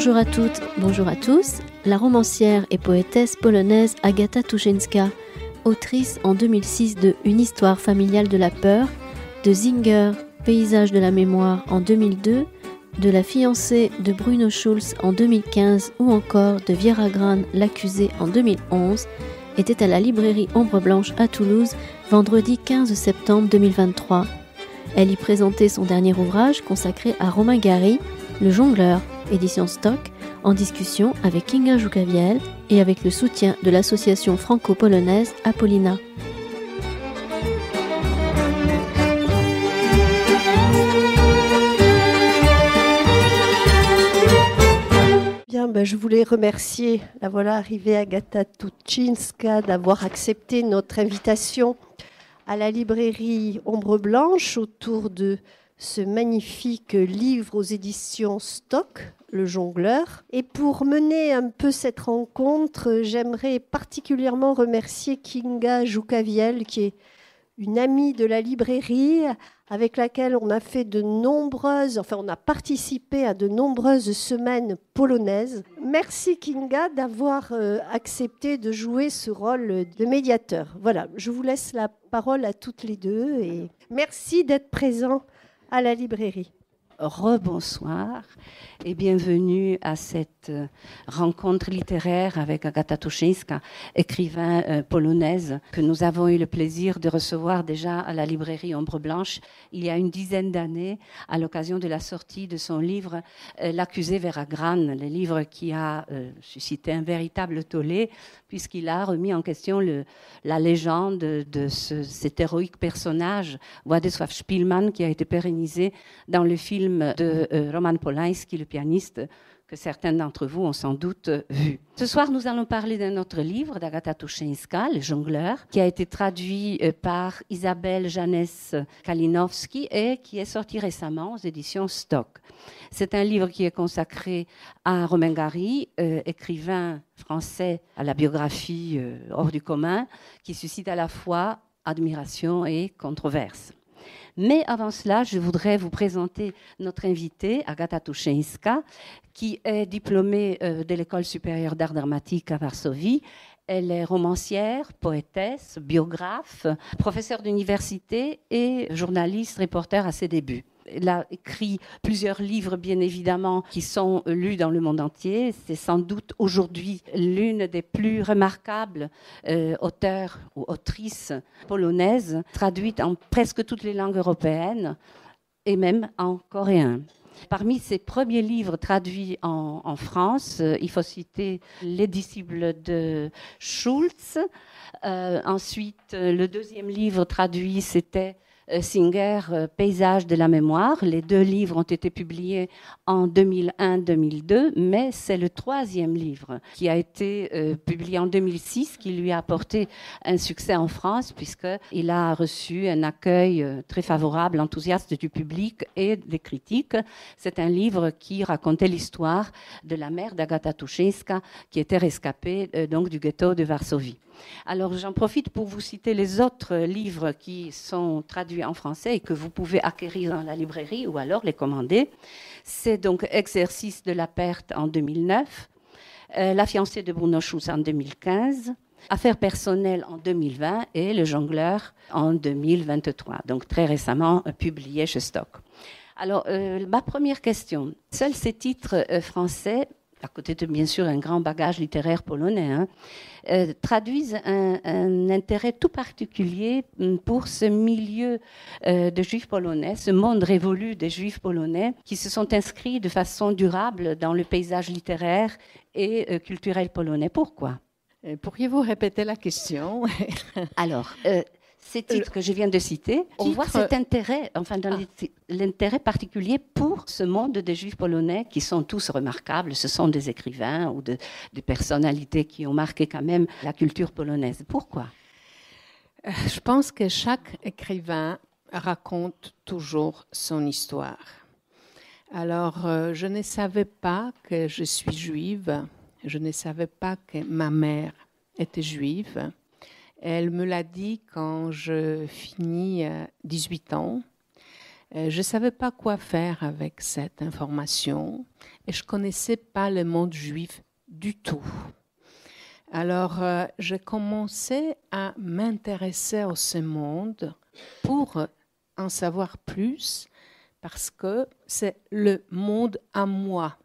Bonjour à toutes, bonjour à tous. La romancière et poétesse polonaise Agata Tuszyńska, autrice en 2006 de Une histoire familiale de la peur, de Zinger, Paysage de la mémoire en 2002, de La fiancée de Bruno Schulz en 2015 ou encore de Viera Gran, l'accusée en 2011, était à la librairie Ombre Blanche à Toulouse vendredi 15 septembre 2023. Elle y présentait son dernier ouvrage consacré à Romain Gary, Le Jongleur, édition Stock, en discussion avec Kinga Jukawiel et avec le soutien de l'association franco-polonaise Apollina. Bien, je voulais remercier, la voilà arrivée, Agata Tuszyńska, d'avoir accepté notre invitation à la librairie Ombre Blanche autour de ce magnifique livre aux éditions Stock, Le Jongleur. Et pour mener un peu cette rencontre, j'aimerais particulièrement remercier Kinga Jukawiel, qui est une amie de la librairie avec laquelle on a participé à de nombreuses semaines polonaises. Merci Kinga d'avoir accepté de jouer ce rôle de médiateur. Voilà, je vous laisse la parole à toutes les deux et merci d'être présents à la librairie. Rebonsoir et bienvenue à cette rencontre littéraire avec Agata Tuszyńska, écrivain polonaise que nous avons eu le plaisir de recevoir déjà à la librairie Ombre Blanche il y a une dizaine d'années à l'occasion de la sortie de son livre L'accusée Viera Gran, le livre qui a suscité un véritable tollé puisqu'il a remis en question la légende de cet héroïque personnage Władysław Szpilman qui a été pérennisé dans le film de Roman Polański, le pianiste, que certains d'entre vous ont sans doute vu. Ce soir, nous allons parler d'un autre livre d'Agata Tuszyńska, Le Jongleur, qui a été traduit par Isabelle Janès Kalinowski et qui est sorti récemment aux éditions Stock. C'est un livre qui est consacré à Romain Gary, écrivain français à la biographie hors du commun, qui suscite à la fois admiration et controverse. Mais avant cela, je voudrais vous présenter notre invitée, Agata Tuszyńska, qui est diplômée de l'École supérieure d'art dramatique à Varsovie. Elle est romancière, poétesse, biographe, professeure d'université et journaliste, reporter à ses débuts. Elle a écrit plusieurs livres, bien évidemment, qui sont lus dans le monde entier. C'est sans doute aujourd'hui l'une des plus remarquables auteurs ou autrices polonaises, traduite en presque toutes les langues européennes et même en coréen. Parmi ses premiers livres traduits en France, il faut citer Les disciples de Schulz. Ensuite, le deuxième livre traduit, c'était Zinger, Paysage de la mémoire. Les deux livres ont été publiés en 2001-2002, mais c'est le troisième livre qui a été publié en 2006 qui lui a apporté un succès en France puisqu'il a reçu un accueil très favorable, enthousiaste du public et des critiques. C'est un livre qui racontait l'histoire de la mère d'Agata Tuszyńska qui était rescapée donc du ghetto de Varsovie. Alors j'en profite pour vous citer les autres livres qui sont traduits en français et que vous pouvez acquérir dans la librairie ou alors les commander. C'est donc Exercice de la perte en 2009, La fiancée de Bruno Schulz en 2015, Affaires personnelles en 2020 et Le Jongleur en 2023, donc très récemment publié chez Stock. Alors ma première question, seuls ces titres français, à côté de bien sûr un grand bagage littéraire polonais, traduisent un intérêt tout particulier pour ce milieu de juifs polonais, ce monde révolu des juifs polonais qui se sont inscrits de façon durable dans le paysage littéraire et culturel polonais. Pourquoi ? Pourriez-vous répéter la question ? Alors, ces titres que je viens de citer, on voit cet intérêt, l'intérêt particulier pour ce monde des juifs polonais qui sont tous remarquables. Ce sont des écrivains ou des personnalités qui ont marqué quand même la culture polonaise. Pourquoi ? Je pense que chaque écrivain raconte toujours son histoire. Alors, je ne savais pas que je suis juive. Je ne savais pas que ma mère était juive. Elle me l'a dit quand je finis 18 ans. Je ne savais pas quoi faire avec cette information et je ne connaissais pas le monde juif du tout. Alors, j'ai commencé à m'intéresser à ce monde pour en savoir plus parce que c'est le monde à moi.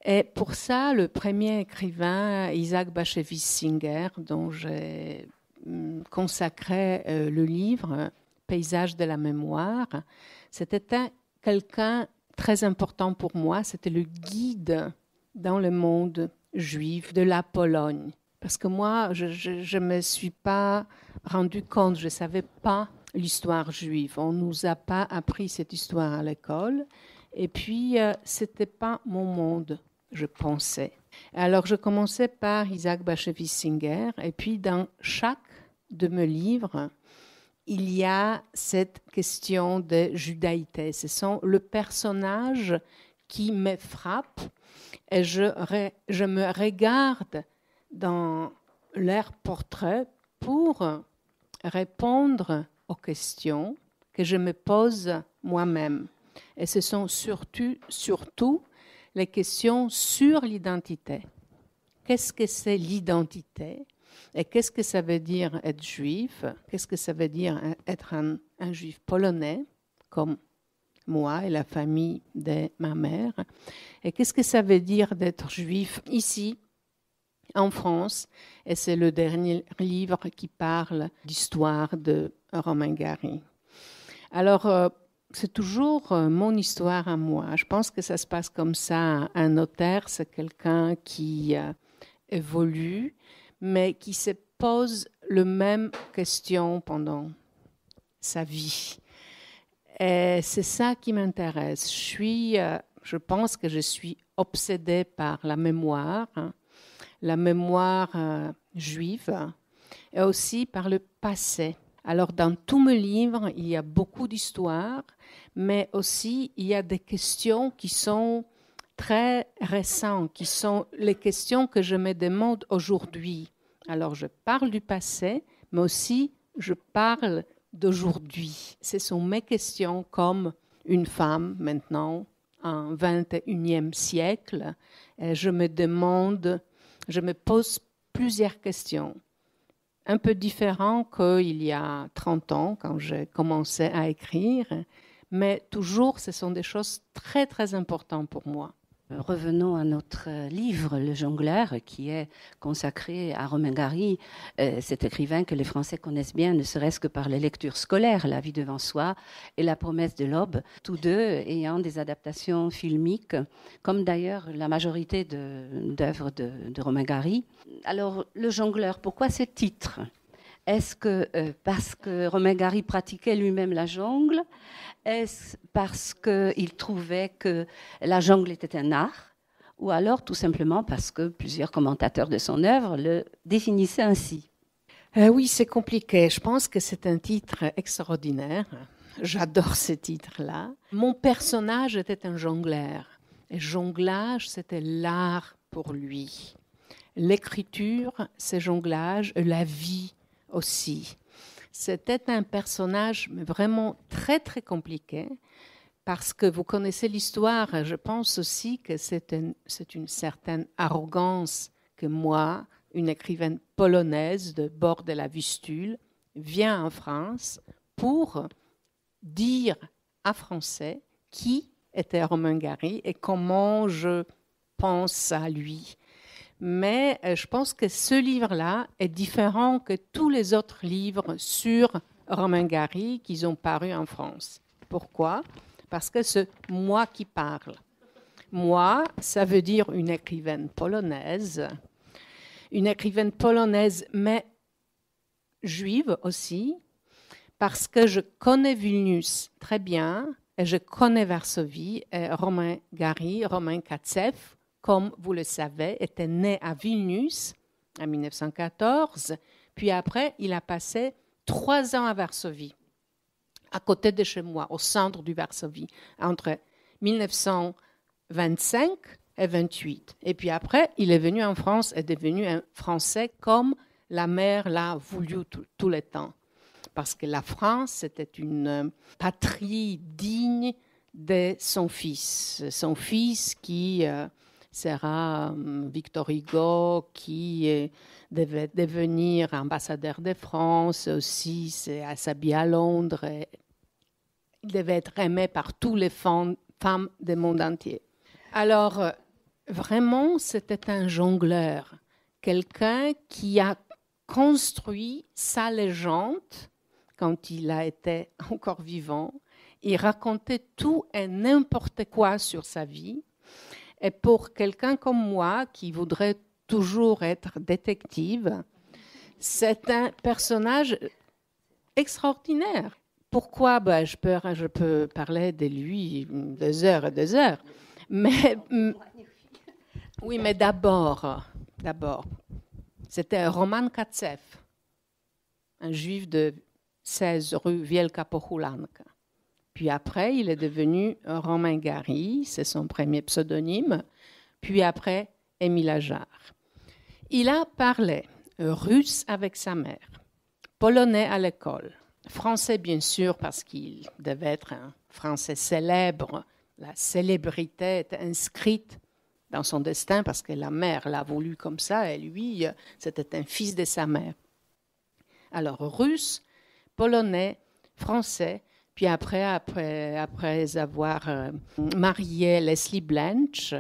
Et pour ça, le premier écrivain, Isaac Bashevis Singer, dont j'ai consacré le livre « Paysage de la mémoire », c'était quelqu'un très important pour moi. C'était le guide dans le monde juif de la Pologne. Parce que moi, je ne me suis pas rendu compte, je ne savais pas l'histoire juive. On ne nous a pas appris cette histoire à l'école. Et puis, ce n'était pas mon monde, je pensais. Alors, je commençais par Isaac Bashevis Singer. Et puis, dans chaque de mes livres, il y a cette question de judaïté. Ce sont le personnage qui me frappe et je me regarde dans leur portrait pour répondre aux questions que je me pose moi-même. Et ce sont surtout les questions sur l'identité. Qu'est-ce que c'est l'identité? Et qu'est-ce que ça veut dire être juif? Qu'est-ce que ça veut dire être un juif polonais, comme moi et la famille de ma mère? Et qu'est-ce que ça veut dire d'être juif ici, en France? Et c'est le dernier livre qui parle d'histoire de Romain Gary. Alors, c'est toujours mon histoire à moi. Je pense que ça se passe comme ça. Un notaire, c'est quelqu'un qui évolue, mais qui se pose les mêmes questions pendant sa vie. Et c'est ça qui m'intéresse. Je pense que je suis obsédée par la mémoire juive, et aussi par le passé. Alors, dans tous mes livres, il y a beaucoup d'histoires, mais aussi il y a des questions qui sont très récentes, qui sont les questions que je me demande aujourd'hui. Alors, je parle du passé, mais aussi je parle d'aujourd'hui. Ce sont mes questions comme une femme maintenant, en 21e siècle. Et je me pose plusieurs questions. Un peu différentes qu'il y a 30 ans, quand j'ai commencé à écrire, mais toujours, ce sont des choses très, très importantes pour moi. Revenons à notre livre, Le Jongleur, qui est consacré à Romain Gary, cet écrivain que les Français connaissent bien, ne serait-ce que par les lectures scolaires, La vie devant soi et La promesse de l'aube, tous deux ayant des adaptations filmiques, comme d'ailleurs la majorité d'œuvres de Romain Gary. Alors, Le Jongleur, pourquoi ce titre ? Est-ce que parce que Romain Gary pratiquait lui-même la jongle? Est-ce parce qu'il trouvait que la jongle était un art? Ou alors tout simplement parce que plusieurs commentateurs de son œuvre le définissaient ainsi? Oui, c'est compliqué. Je pense que c'est un titre extraordinaire. J'adore ce titre-là. Mon personnage était un jongleur. Et jonglage, c'était l'art pour lui. L'écriture, c'est jonglage, la vie aussi. C'était un personnage vraiment très, très compliqué parce que vous connaissez l'histoire. Je pense aussi que c'est une certaine arrogance que moi, une écrivaine polonaise de bord de la Vistule, viens en France pour dire à Français qui était Romain Gary et comment je pense à lui. Mais je pense que ce livre-là est différent que tous les autres livres sur Romain Gary qui ont paru en France. Pourquoi ? Parce que c'est moi qui parle. Moi, ça veut dire une écrivaine polonaise, mais juive aussi, parce que je connais Vilnius très bien et je connais Varsovie et Romain Gary, Romain Katsev, comme vous le savez, était né à Vilnius en 1914, puis après, il a passé 3 ans à Varsovie, à côté de chez moi, au centre du Varsovie, entre 1925 et 1928. Et puis après, il est venu en France et est devenu un Français comme la mère l'a voulu tout le temps. parce que la France, c'était une patrie digne de son fils. Son fils qui sera Victor Hugo, qui devait devenir ambassadeur de France aussi, c'est s'habiller à Londres. Il devait être aimé par toutes les femmes du monde entier. Alors, vraiment, c'était un jongleur, quelqu'un qui a construit sa légende quand il a été encore vivant. Il racontait tout et n'importe quoi sur sa vie. Et pour quelqu'un comme moi, qui voudrait toujours être détective, c'est un personnage extraordinaire. Pourquoi? Je peux parler de lui des heures et des heures. Mais d'abord, c'était Roman Katsev, un juif de 16 rue Wielka Pohulanka. Puis après, il est devenu Romain Gary, c'est son premier pseudonyme. Puis après, Émile Ajar. Il a parlé russe avec sa mère, polonais à l'école, français bien sûr parce qu'il devait être un français célèbre. La célébrité était inscrite dans son destin parce que la mère l'a voulu comme ça et lui, c'était un fils de sa mère. Alors russe, polonais, français, puis après avoir marié Leslie Blanch,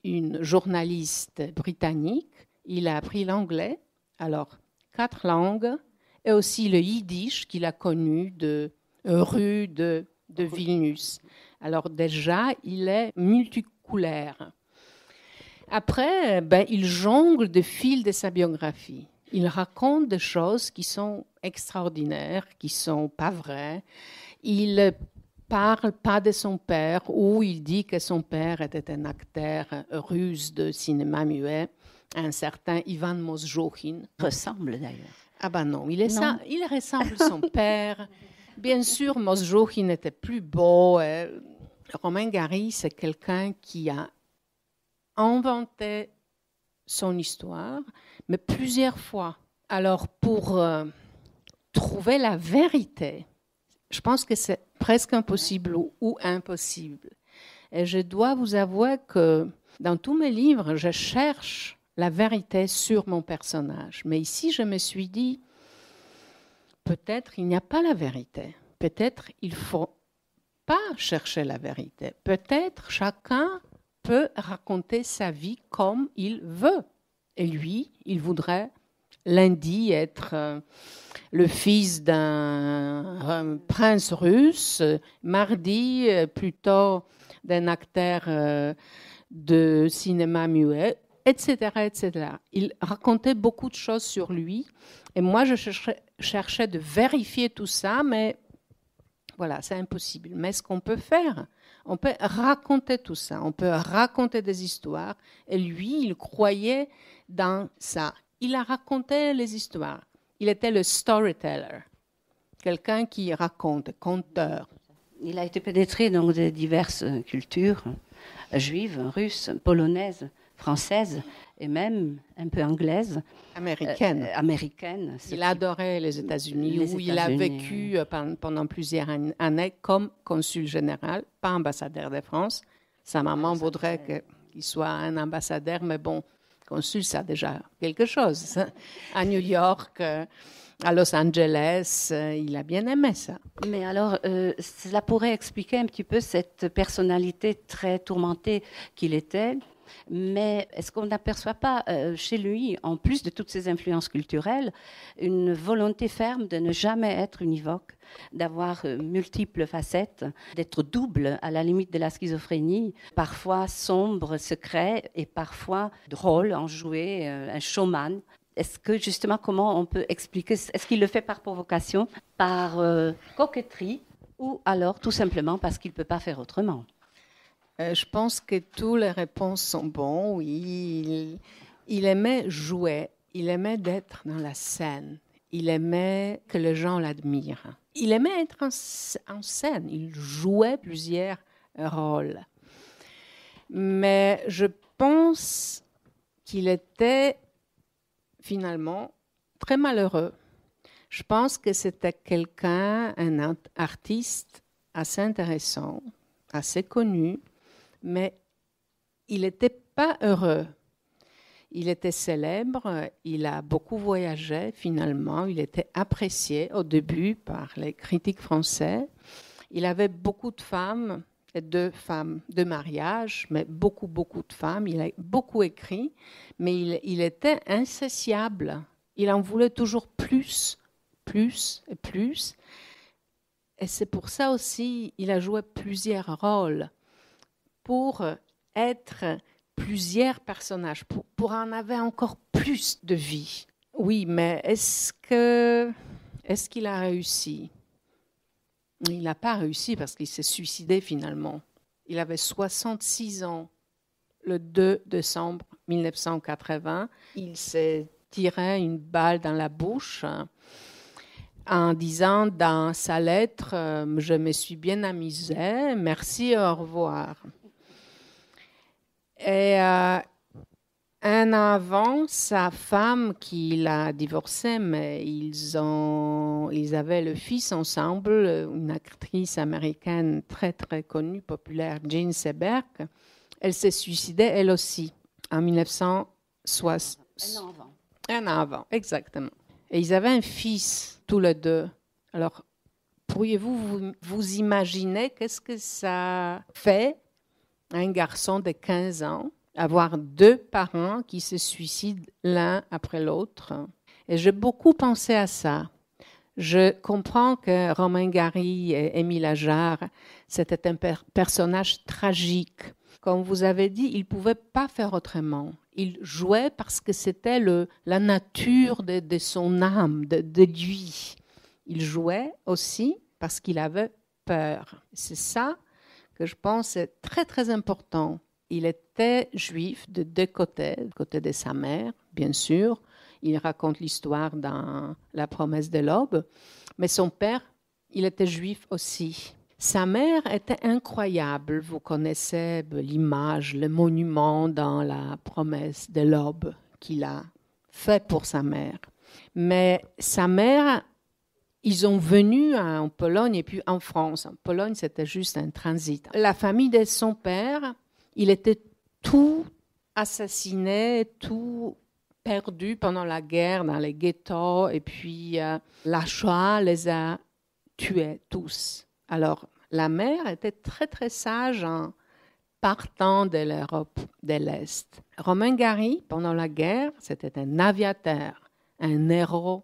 une journaliste britannique, il a appris l'anglais, alors 4 langues, et aussi le yiddish qu'il a connu de rue de Vilnius. Alors déjà, il est multiculaire. Après, il jongle des fils de sa biographie. Il raconte des choses qui sont extraordinaires, qui ne sont pas vraies. Il ne parle pas de son père, ou il dit que son père était un acteur russe de cinéma muet, un certain Ivan Mosjokhin. Ressemble d'ailleurs. Ah ben non, il ressemble à son père. Bien sûr, Mosjokhin était plus beau. Romain Gary, c'est quelqu'un qui a inventé son histoire, mais plusieurs fois. Alors, pour trouver la vérité, je pense que c'est presque impossible ou impossible. Et je dois vous avouer que dans tous mes livres, je cherche la vérité sur mon personnage. Mais ici, je me suis dit, peut-être il n'y a pas la vérité. Peut-être il ne faut pas chercher la vérité. Peut-être chacun peut raconter sa vie comme il veut. Et lui, il voudrait lundi être le fils d'un prince russe, mardi plutôt d'un acteur de cinéma muet, etc., etc. Il racontait beaucoup de choses sur lui. Et moi, je cherchais de vérifier tout ça, mais voilà, c'est impossible. Mais ce qu'on peut faire, on peut raconter tout ça, on peut raconter des histoires. Et lui, il croyait dans ça. Il a raconté les histoires. Il était le storyteller, quelqu'un qui raconte, conteur. Il a été pénétré dans de diverses cultures, juives, russes, polonaises, françaises et même un peu anglaises. Américaines. Il adorait les États-Unis, où il a vécu pendant plusieurs années comme consul général, pas ambassadeur de France. Sa maman voudrait qu'il soit un ambassadeur, mais bon, consul, c'est déjà quelque chose. À New York, à Los Angeles, il a bien aimé ça. Mais alors, cela pourrait expliquer un petit peu cette personnalité très tourmentée qu'il était. Mais est-ce qu'on n'aperçoit pas chez lui, en plus de toutes ces influences culturelles, une volonté ferme de ne jamais être univoque, d'avoir multiples facettes, d'être double à la limite de la schizophrénie, parfois sombre, secret et parfois drôle, enjoué, un showman? Est-ce que justement, comment on peut expliquer? Est-ce qu'il le fait par provocation, par coquetterie, ou alors tout simplement parce qu'il ne peut pas faire autrement? Je pense que toutes les réponses sont bonnes. Oui, il aimait jouer, il aimait d'être dans la scène, il aimait que les gens l'admirent. Il aimait être en scène, il jouait plusieurs rôles. Mais je pense qu'il était finalement très malheureux Je pense que c'était quelqu'un, un artiste assez intéressant, assez connu, mais il n'était pas heureux. Il était célèbre, il a beaucoup voyagé finalement, il était apprécié au début par les critiques français. Il avait beaucoup de femmes, deux femmes de mariage, mais beaucoup de femmes. Il a beaucoup écrit, mais il était insatiable. Il en voulait toujours plus et plus. Et c'est pour ça aussi il a joué plusieurs rôles pour être plusieurs personnages, pour en avoir encore plus de vie. Oui, mais est-ce qu'il a réussi? Il n'a pas réussi parce qu'il s'est suicidé finalement. Il avait 66 ans le 2 décembre 1980. Il s'est tiré une balle dans la bouche en disant dans sa lettre « Je me suis bien amusé, merci, au revoir ». Et un an avant, sa femme, qui l'a divorcé, mais ils avaient le fils ensemble, une actrice américaine très très connue, populaire, Jean Seberg, elle s'est suicidée elle aussi en 1960. Un an avant, exactement. Et ils avaient un fils, tous les deux. Alors, pourriez-vous vous imaginer qu'est-ce que ça fait un garçon de 15 ans, avoir deux parents qui se suicident l'un après l'autre. Et j'ai beaucoup pensé à ça. Je comprends que Romain Gary et Émile Ajar, c'était un personnage tragique. Comme vous avez dit, il ne pouvait pas faire autrement. Il jouait parce que c'était la nature de son âme, de lui. Il jouait aussi parce qu'il avait peur. C'est ça que je pense est très, très important. Il était juif de deux côtés, du côté de sa mère, bien sûr. Il raconte l'histoire dans La promesse de l'aube. Mais son père, il était juif aussi. Sa mère était incroyable. Vous connaissez l'image, le monument dans La promesse de l'aube qu'il a fait pour sa mère. Mais sa mère, ils ont venu en Pologne et puis en France. En Pologne, c'était juste un transit. La famille de son père, il était tout assassiné, tout perdu pendant la guerre dans les ghettos. Et puis la Shoah les a tués tous. Alors, la mère était très, très sage en partant de l'Europe de l'Est. Romain Gary, pendant la guerre, c'était un aviateur, un héros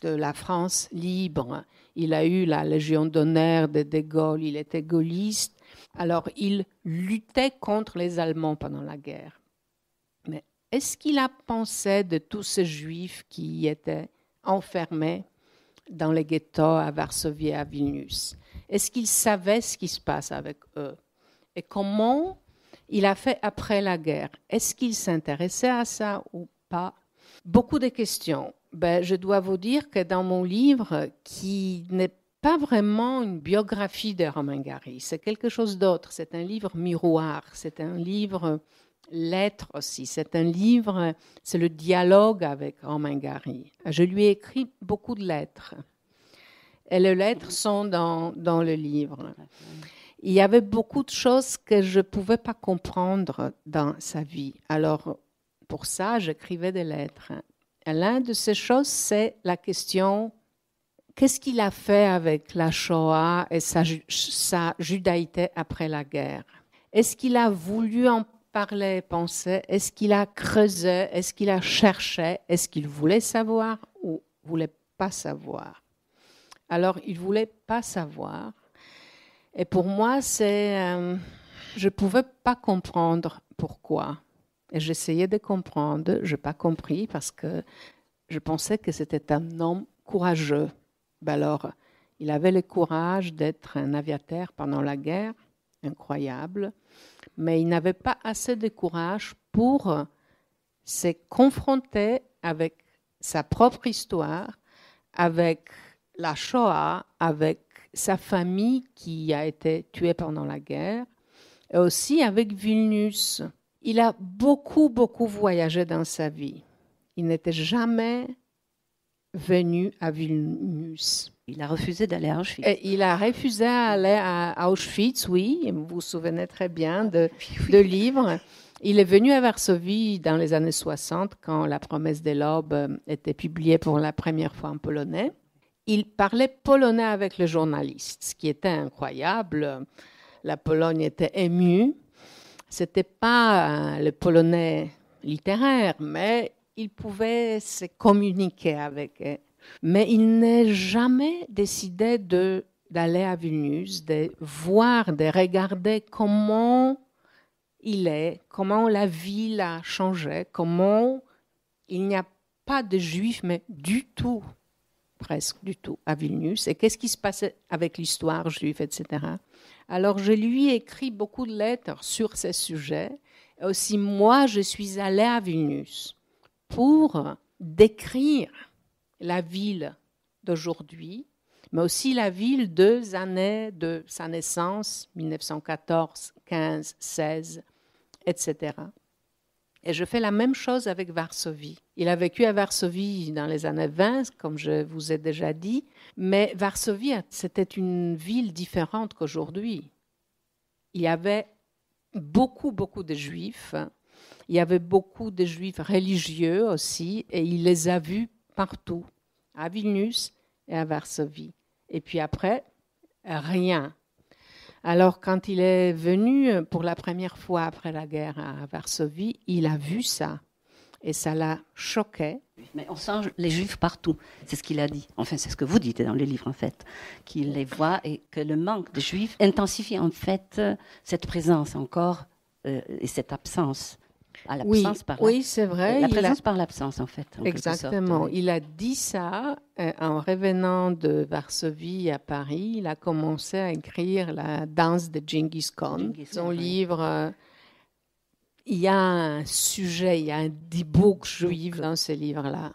de la France libre. Il a eu la Légion d'honneur de Gaulle, il était gaulliste. Alors, il luttait contre les Allemands pendant la guerre. Mais est-ce qu'il a pensé de tous ces Juifs qui étaient enfermés dans les ghettos à Varsovie et à Vilnius? Est-ce qu'il savait ce qui se passe avec eux? Et comment il a fait après la guerre? Est-ce qu'il s'intéressait à ça ou pas? Beaucoup de questions. Je dois vous dire que dans mon livre, qui n'est pas vraiment une biographie de Romain Gary, c'est quelque chose d'autre. C'est un livre miroir, c'est un livre lettre aussi, c'est un livre, c'est le dialogue avec Romain Gary. Je lui ai écrit beaucoup de lettres. Et les lettres sont dans le livre. Il y avait beaucoup de choses que je ne pouvais pas comprendre dans sa vie. Alors, pour ça, j'écrivais des lettres. Et l'une de ces choses, c'est la question, qu'est-ce qu'il a fait avec la Shoah et sa judaïté après la guerre? Est-ce qu'il a voulu en parler, penser? Est-ce qu'il a creusé? Est-ce qu'il a cherché? Est-ce qu'il voulait savoir ou ne voulait pas savoir? Alors, il ne voulait pas savoir. Et pour moi, je ne pouvais pas comprendre pourquoi. Et j'essayais de comprendre, je n'ai pas compris parce que je pensais que c'était un homme courageux. Alors, il avait le courage d'être un aviateur pendant la guerre, incroyable, mais il n'avait pas assez de courage pour se confronter avec sa propre histoire, avec la Shoah, avec sa famille qui a été tuée pendant la guerre, et aussi avec Vilnius. Il a beaucoup voyagé dans sa vie. Il n'était jamais venu à Vilnius. Il a refusé d'aller à Auschwitz. Et il a refusé d'aller à Auschwitz, oui, vous vous souvenez très bien de livre. Il est venu à Varsovie dans les années 60, quand La promesse de l'aube était publiée pour la première fois en polonais. Il parlait polonais avec le journaliste, ce qui était incroyable. La Pologne était émue. Ce n'était pas le polonais littéraire, mais il pouvait se communiquer avec eux. Mais il n'a jamais décidé d'aller à Vilnius, de voir, de regarder comment il est, comment la ville a changé, comment il n'y a pas de juifs, mais du tout, presque du tout, à Vilnius. Et qu'est-ce qui se passait avec l'histoire juive, etc. Alors, je lui ai écrit beaucoup de lettres sur ces sujets. Et aussi, moi, je suis allée à Vilnius pour décrire la ville d'aujourd'hui, mais aussi la ville de sa naissance, 1914, 15, 16, etc. Et je fais la même chose avec Varsovie. Il a vécu à Varsovie dans les années 20, comme je vous ai déjà dit, mais Varsovie, c'était une ville différente qu'aujourd'hui. Il y avait beaucoup de juifs, il y avait beaucoup de juifs religieux aussi, et il les a vus partout, à Vilnius et à Varsovie. Et puis après, rien. Alors, quand il est venu pour la première fois après la guerre à Varsovie, il a vu ça. Et ça l'a choqué. Mais on sent les Juifs partout, c'est ce qu'il a dit. Enfin, c'est ce que vous dites dans le livre, en fait. Qu'il les voit et que le manque de Juifs intensifie, en fait, cette présence encore et cette absence. Oui, c'est vrai. La présence par l'absence, en fait. Exactement. Sorte, oui. Il a dit ça en revenant de Varsovie à Paris. Il a commencé à écrire La danse de Genghis Khan, son livre. Il y a un sujet, il y a un dibouk juif dans ce livre-là.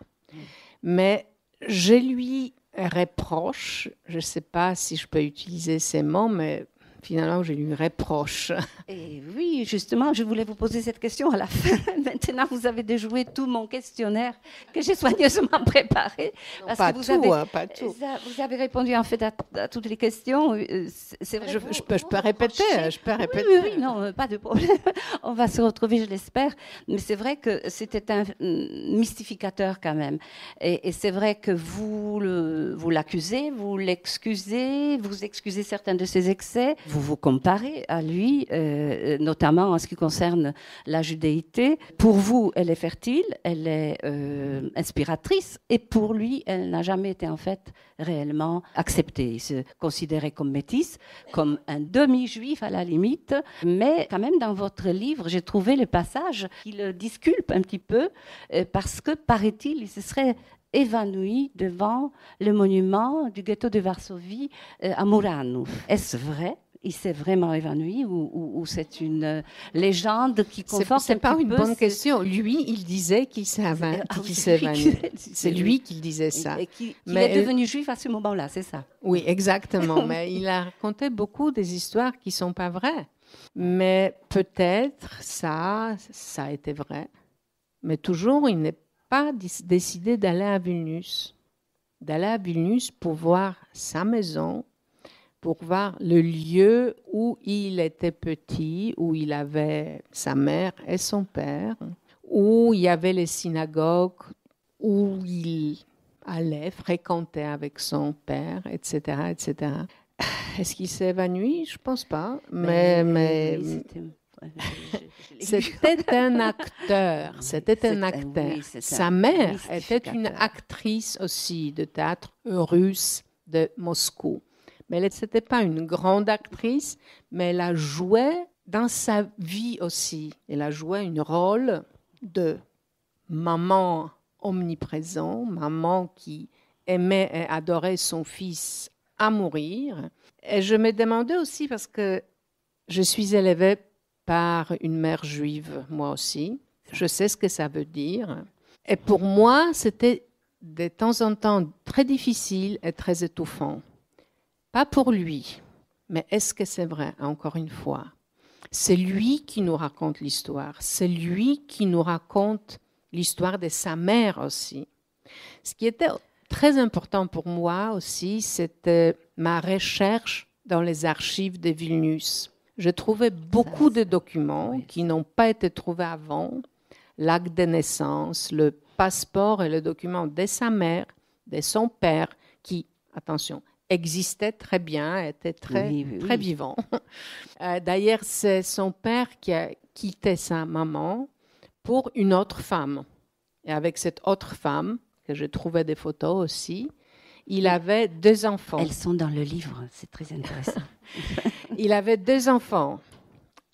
Mais je lui reproche, je ne sais pas si je peux utiliser ces mots, mais finalement, je lui reproche. Et oui, justement, je voulais vous poser cette question à la fin. Maintenant, vous avez déjoué tout mon questionnaire que j'ai soigneusement préparé. Non, parce pas, que pas tout. Vous avez répondu, en fait, à toutes les questions. C'est vrai, je peux répéter. Oui, non, pas de problème. On va se retrouver, je l'espère. Mais c'est vrai que c'était un mystificateur quand même. Et c'est vrai que vous l'accusez, vous l'excusez, vous excusez certains de ses excès. Vous comparez à lui, notamment en ce qui concerne la judéité. Pour vous, elle est fertile, elle est inspiratrice, et pour lui, elle n'a jamais été en fait réellement acceptée. Il se considérait comme métis, comme un demi-juif à la limite, mais quand même dans votre livre, j'ai trouvé le passage qui le disculpe un petit peu, parce que, paraît-il, il se serait évanoui devant le monument du ghetto de Varsovie à Muranów. Est-ce vrai ? Il s'est vraiment évanoui ou c'est une légende qui conforte c'est pas une bonne question. Lui, il disait qu'il s'est évanoui. C'est lui qui disait ça. Et qu'il est devenu juif à ce moment-là, c'est ça? Oui, exactement. Mais il a raconté beaucoup des histoires qui sont pas vraies. Mais peut-être ça a été vrai. Mais toujours, il n'est pas décidé d'aller à Vilnius. D'aller à Vilnius pour voir sa maison, pour voir le lieu où il était petit, où il avait sa mère et son père, où il y avait les synagogues, où il allait fréquenter avec son père, etc., etc. Est-ce qu'il s'est évanoui? Je ne pense pas. Mais c'était un acteur. C'était un acteur. Sa mère était une actrice aussi de théâtre russe de Moscou. Mais elle n'était pas une grande actrice, mais elle a joué dans sa vie aussi. Elle a joué un rôle de maman omniprésente, maman qui aimait et adorait son fils à mourir. Et je me demandais aussi, parce que je suis élevée par une mère juive, moi aussi. Je sais ce que ça veut dire. Et pour moi, c'était de temps en temps très difficile et très étouffant. Pas pour lui, mais est-ce que c'est vrai, encore une fois? C'est lui qui nous raconte l'histoire. C'est lui qui nous raconte l'histoire de sa mère aussi. Ce qui était très important pour moi aussi, c'était ma recherche dans les archives de Vilnius. Je trouvais beaucoup de documents qui n'ont pas été trouvés avant, l'acte de naissance, le passeport et le document de sa mère, de son père, qui, attention, existait très bien, était très vivant. D'ailleurs, c'est son père qui a quitté sa maman pour une autre femme. Et avec cette autre femme, que je trouvais des photos aussi, il avait 2 enfants. Elles sont dans le livre, c'est très intéressant. Il avait 2 enfants.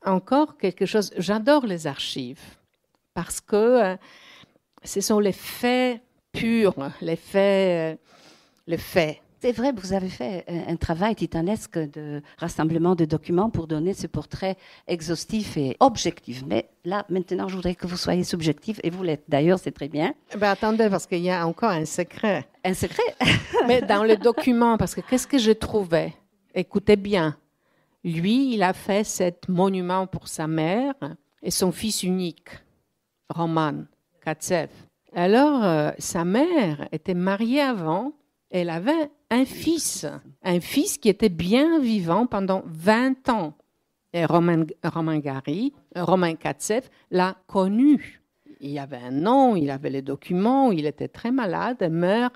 Encore quelque chose, j'adore les archives, parce que ce sont les faits purs, les faits. C'est vrai, vous avez fait un travail titanesque de rassemblement de documents pour donner ce portrait exhaustif et objectif. Mais là, maintenant, je voudrais que vous soyez subjectif, et vous l'êtes. D'ailleurs, c'est très bien. Attendez, parce qu'il y a encore un secret. Un secret? Mais dans le document, parce que qu'est-ce que j'ai trouvé? Écoutez bien. Lui, il a fait cet monument pour sa mère et son fils unique, Roman Katsev. Alors, sa mère était mariée avant. Elle avait un fils qui était bien vivant pendant 20 ans. Et Roman Katsev l'a connu. Il avait un nom, il avait les documents, il était très malade, et meurt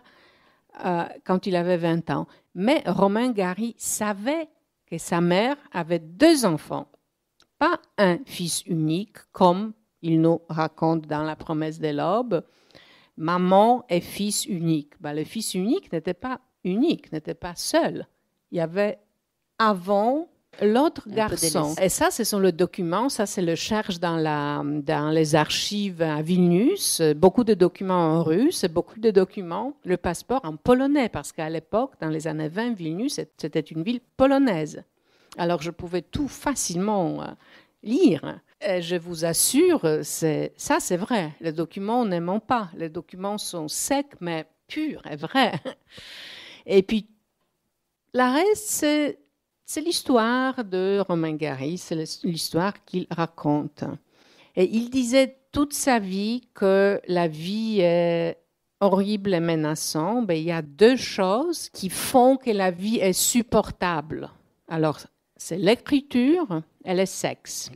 quand il avait 20 ans. Mais Romain Gary savait que sa mère avait 2 enfants, pas un fils unique, comme il nous raconte dans La promesse de l'aube. Maman et fils unique. Le fils unique n'était pas unique, n'était pas seul. Il y avait avant l'autre garçon. Et ça, ce sont les documents, ça, c'est le cherche dans les archives à Vilnius. Beaucoup de documents en russe, beaucoup de documents, le passeport en polonais, parce qu'à l'époque, dans les années 20, Vilnius, c'était une ville polonaise. Alors, je pouvais tout facilement lire. Et je vous assure, c'est vrai. Les documents ne mentent pas. Les documents sont secs, mais purs et vrais. Et puis, la reste, c'est l'histoire de Romain Gary, c'est l'histoire qu'il raconte. Et il disait toute sa vie que la vie est horrible et menaçante. Il y a 2 choses qui font que la vie est supportable. Alors, c'est l'écriture et le sexe.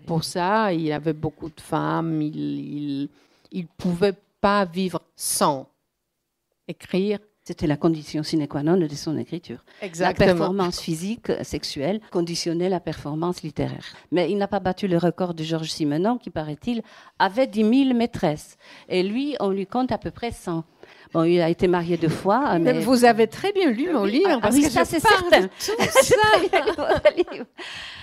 Pour ça, il avait beaucoup de femmes, il ne pouvait pas vivre sans écrire. C'était la condition sine qua non de son écriture. Exactement. La performance physique, sexuelle, conditionnait la performance littéraire. Mais il n'a pas battu le record de Georges Simenon, qui, paraît-il, avait 10 000 maîtresses. Et lui, on lui compte à peu près 100. Bon, il a été marié 2 fois. Mais vous avez très bien lu mon livre, parce que ça, c'est certain.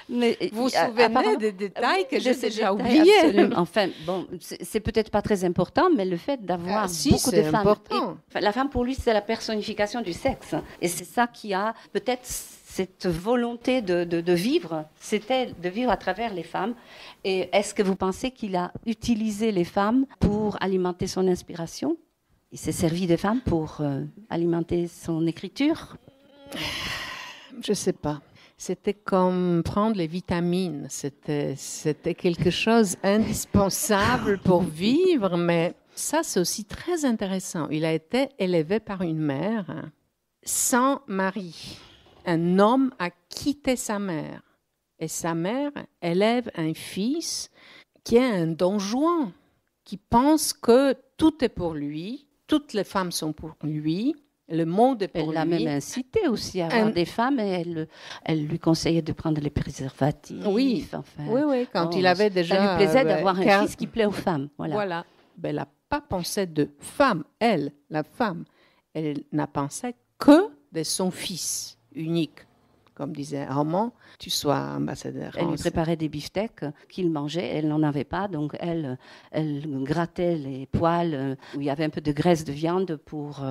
Mais vous vous souvenez des détails que j'ai déjà oubliés. Absolument. Enfin, bon, c'est peut-être pas très important, mais le fait d'avoir beaucoup de femmes. Important. La femme, pour lui, c'est la personnification du sexe. Et c'est ça qui a peut-être cette volonté de vivre, c'était de vivre à travers les femmes. Et est-ce que vous pensez qu'il a utilisé les femmes pour alimenter son inspiration? Il s'est servi des femmes pour alimenter son écriture? Je ne sais pas. C'était comme prendre les vitamines. C'était quelque chose d'indispensable pour vivre, mais ça, c'est aussi très intéressant. Il a été élevé par une mère sans mari. Un homme a quitté sa mère. Et sa mère élève un fils qui est un don Juan, qui pense que tout est pour lui, toutes les femmes sont pour lui, le monde est pour lui. Elle l'a même incité aussi à avoir des femmes, et elle lui conseillait de prendre les préservatifs. Oui, quand il avait déjà... Ça lui plaisait d'avoir un fils qui plaît aux femmes. Voilà. Elle n'a pas pensé de femme, elle, la femme. Elle n'a pensé que de son fils unique. Comme disait Roman, tu sois ambassadeur. Elle lui préparait des beefsteaks qu'il mangeait, elle n'en avait pas, donc elle grattait les poils où il y avait un peu de graisse de viande pour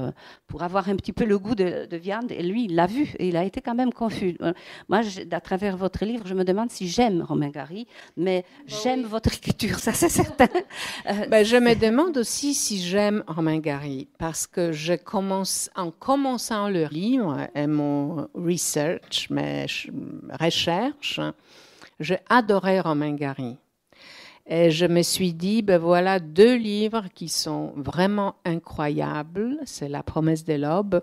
avoir un petit peu le goût de viande, et lui, il l'a vu, et il a été quand même confus. Moi, à travers votre livre, je me demande si j'aime Romain Gary, mais j'aime votre écriture, ça c'est certain. Je me demande aussi si j'aime Romain Gary, parce que en commençant le livre et mon research, mes recherches, j'ai adoré Romain Gary. Et je me suis dit, ben voilà 2 livres qui sont vraiment incroyables. C'est La promesse de l'aube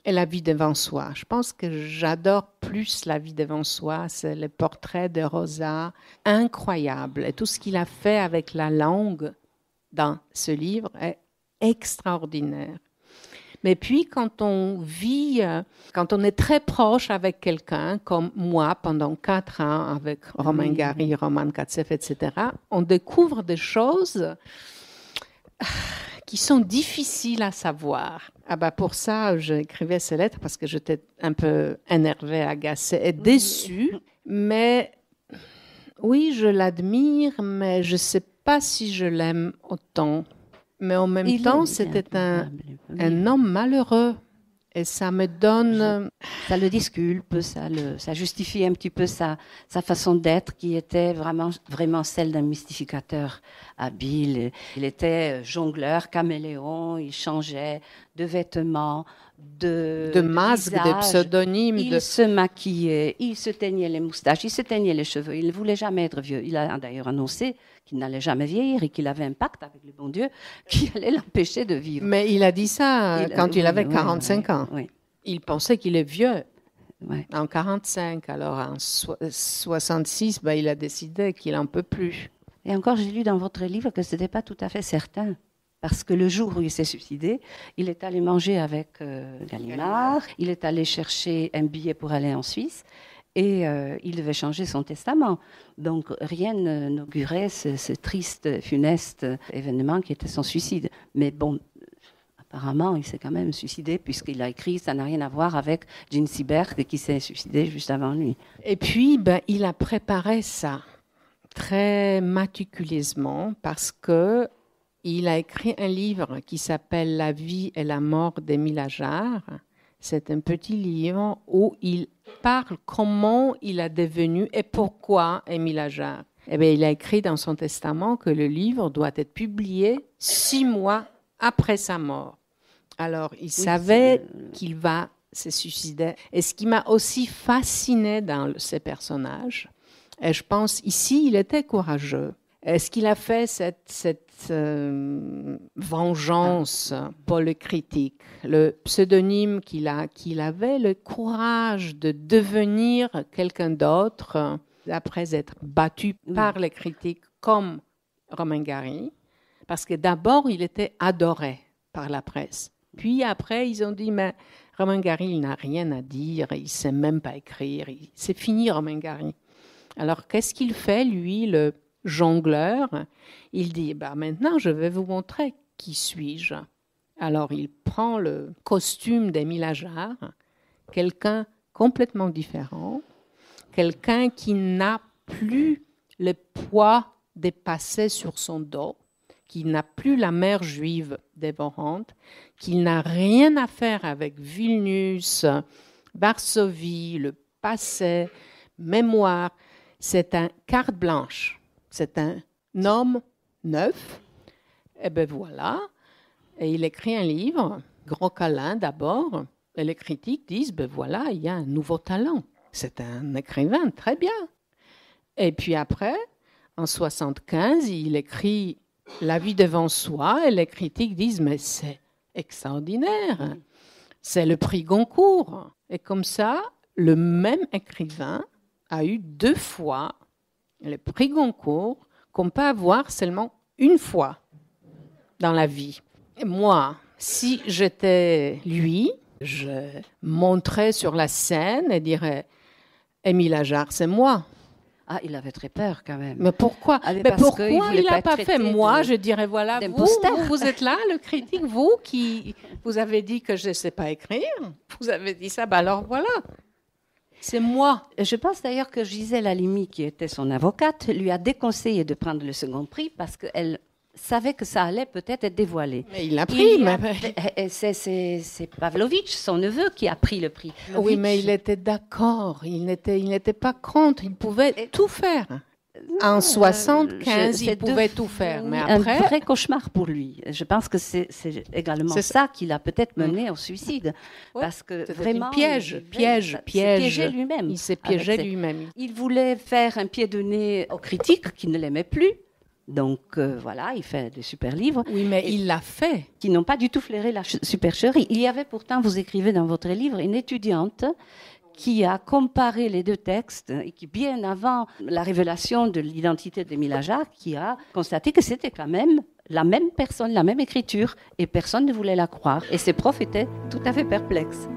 et La vie devant soi. Je pense que j'adore plus La vie devant soi. C'est le portrait de Rosa, incroyable. Et tout ce qu'il a fait avec la langue dans ce livre est extraordinaire. Mais puis, quand on est très proche avec quelqu'un, comme moi, pendant 4 ans, avec Romain Gary, Roman Katsev, etc., on découvre des choses qui sont difficiles à savoir. Ah ben pour ça, j'écrivais ces lettres parce que j'étais un peu énervée, agacée et déçue. Mais oui, je l'admire, mais je ne sais pas si je l'aime autant. Mais en même temps, c'était un homme malheureux. Et ça me donne... Ça le disculpe, ça justifie un petit peu sa façon d'être qui était vraiment celle d'un mystificateur habile. Il était jongleur, caméléon, il changeait de vêtements, de masques, de pseudonymes. Il se maquillait, il se teignait les moustaches, il se teignait les cheveux. Il ne voulait jamais être vieux. Il a d'ailleurs annoncé qu'il n'allait jamais vieillir et qu'il avait un pacte avec le bon Dieu qui allait l'empêcher de vivre. Mais il a dit ça quand il avait 45 ans. Oui. Il pensait qu'il est vieux Ouais. en 45. Alors en 66, il a décidé qu'il n'en peut plus. Et encore, j'ai lu dans votre livre que ce n'était pas tout à fait certain. Parce que le jour où il s'est suicidé, il est allé manger avec Gallimard, il est allé chercher un billet pour aller en Suisse et il devait changer son testament. Donc rien n'augurait ce triste, funeste événement qui était son suicide. Mais bon, apparemment, il s'est quand même suicidé puisqu'il a écrit « Ça n'a rien à voir avec Jean Seberg qui s'est suicidé juste avant lui ». Et puis, il a préparé ça très méticuleusement parce que il a écrit un livre qui s'appelle « La vie et la mort d'Émile Ajar ». C'est un petit livre où il parle comment il a devenu et pourquoi Émile Ajar. Eh bien, il a écrit dans son testament que le livre doit être publié 6 mois après sa mort. Alors, il savait qu'il va se suicider. Et ce qui m'a aussi fasciné dans ces personnages, et je pense ici, il était courageux. Est-ce qu'il a fait cette vengeance pour le critique, le pseudonyme qu'il avait, le courage de devenir quelqu'un d'autre après être battu par les critiques comme Romain Gary, parce que d'abord, il était adoré par la presse. Puis après, ils ont dit, mais Romain Gary, il n'a rien à dire, il ne sait même pas écrire, c'est fini Romain Gary. Alors, qu'est-ce qu'il fait, lui, le jongleur? Il dit, maintenant, je vais vous montrer qui suis-je. Alors, il prend le costume d'Émile Ajar, quelqu'un complètement différent, quelqu'un qui n'a plus le poids dépassé sur son dos, qui n'a plus la mère juive dévorante, qui n'a rien à faire avec Vilnius, Varsovie, le passé, mémoire. C'est un carte blanche. C'est un homme neuf. Et bien voilà. Et il écrit un livre, Gros câlin d'abord. Et les critiques disent, voilà, il y a un nouveau talent. C'est un écrivain, très bien. Et puis après, en 1975, il écrit La vie devant soi. Et les critiques disent, mais c'est extraordinaire. C'est le prix Goncourt. Et comme ça, le même écrivain a eu 2 fois le prix Goncourt qu'on peut avoir seulement une fois dans la vie. Et moi, si j'étais lui, je monterais sur la scène et dirais « Émile Ajar, c'est moi ». Ah, il avait très peur quand même. Mais pourquoi il n'a pas fait moi? Je dirais, voilà, vous êtes là, le critique, vous avez dit que je ne sais pas écrire, vous avez dit ça, alors voilà. C'est moi. Je pense d'ailleurs que Gisèle Halimi, qui était son avocate, lui a déconseillé de prendre le second prix parce qu'elle savait que ça allait peut-être être dévoilé. Mais il l'a pris. C'est Pavlovitch, son neveu, qui a pris le prix. Oui, mais il était d'accord. Il n'était pas contre. Il pouvait tout faire. En 1975, il pouvait tout faire. Mais après, un vrai cauchemar pour lui. Je pense que c'est également ça qui l'a peut-être mené au suicide. Ouais, parce que vraiment, piégé lui-même. Il s'est piégé lui-même. Il voulait faire un pied de nez aux critiques qui ne l'aimaient plus. Donc voilà, il fait des super livres. Oui, mais il l'a fait. Qui n'ont pas du tout flairé la supercherie. Il y avait pourtant, vous écrivez dans votre livre, une étudiante qui a comparé les deux textes et qui, bien avant la révélation de l'identité d'Émile Ajar, qui a constaté que c'était quand même la même personne, la même écriture, et personne ne voulait la croire. Et ses profs étaient tout à fait perplexes.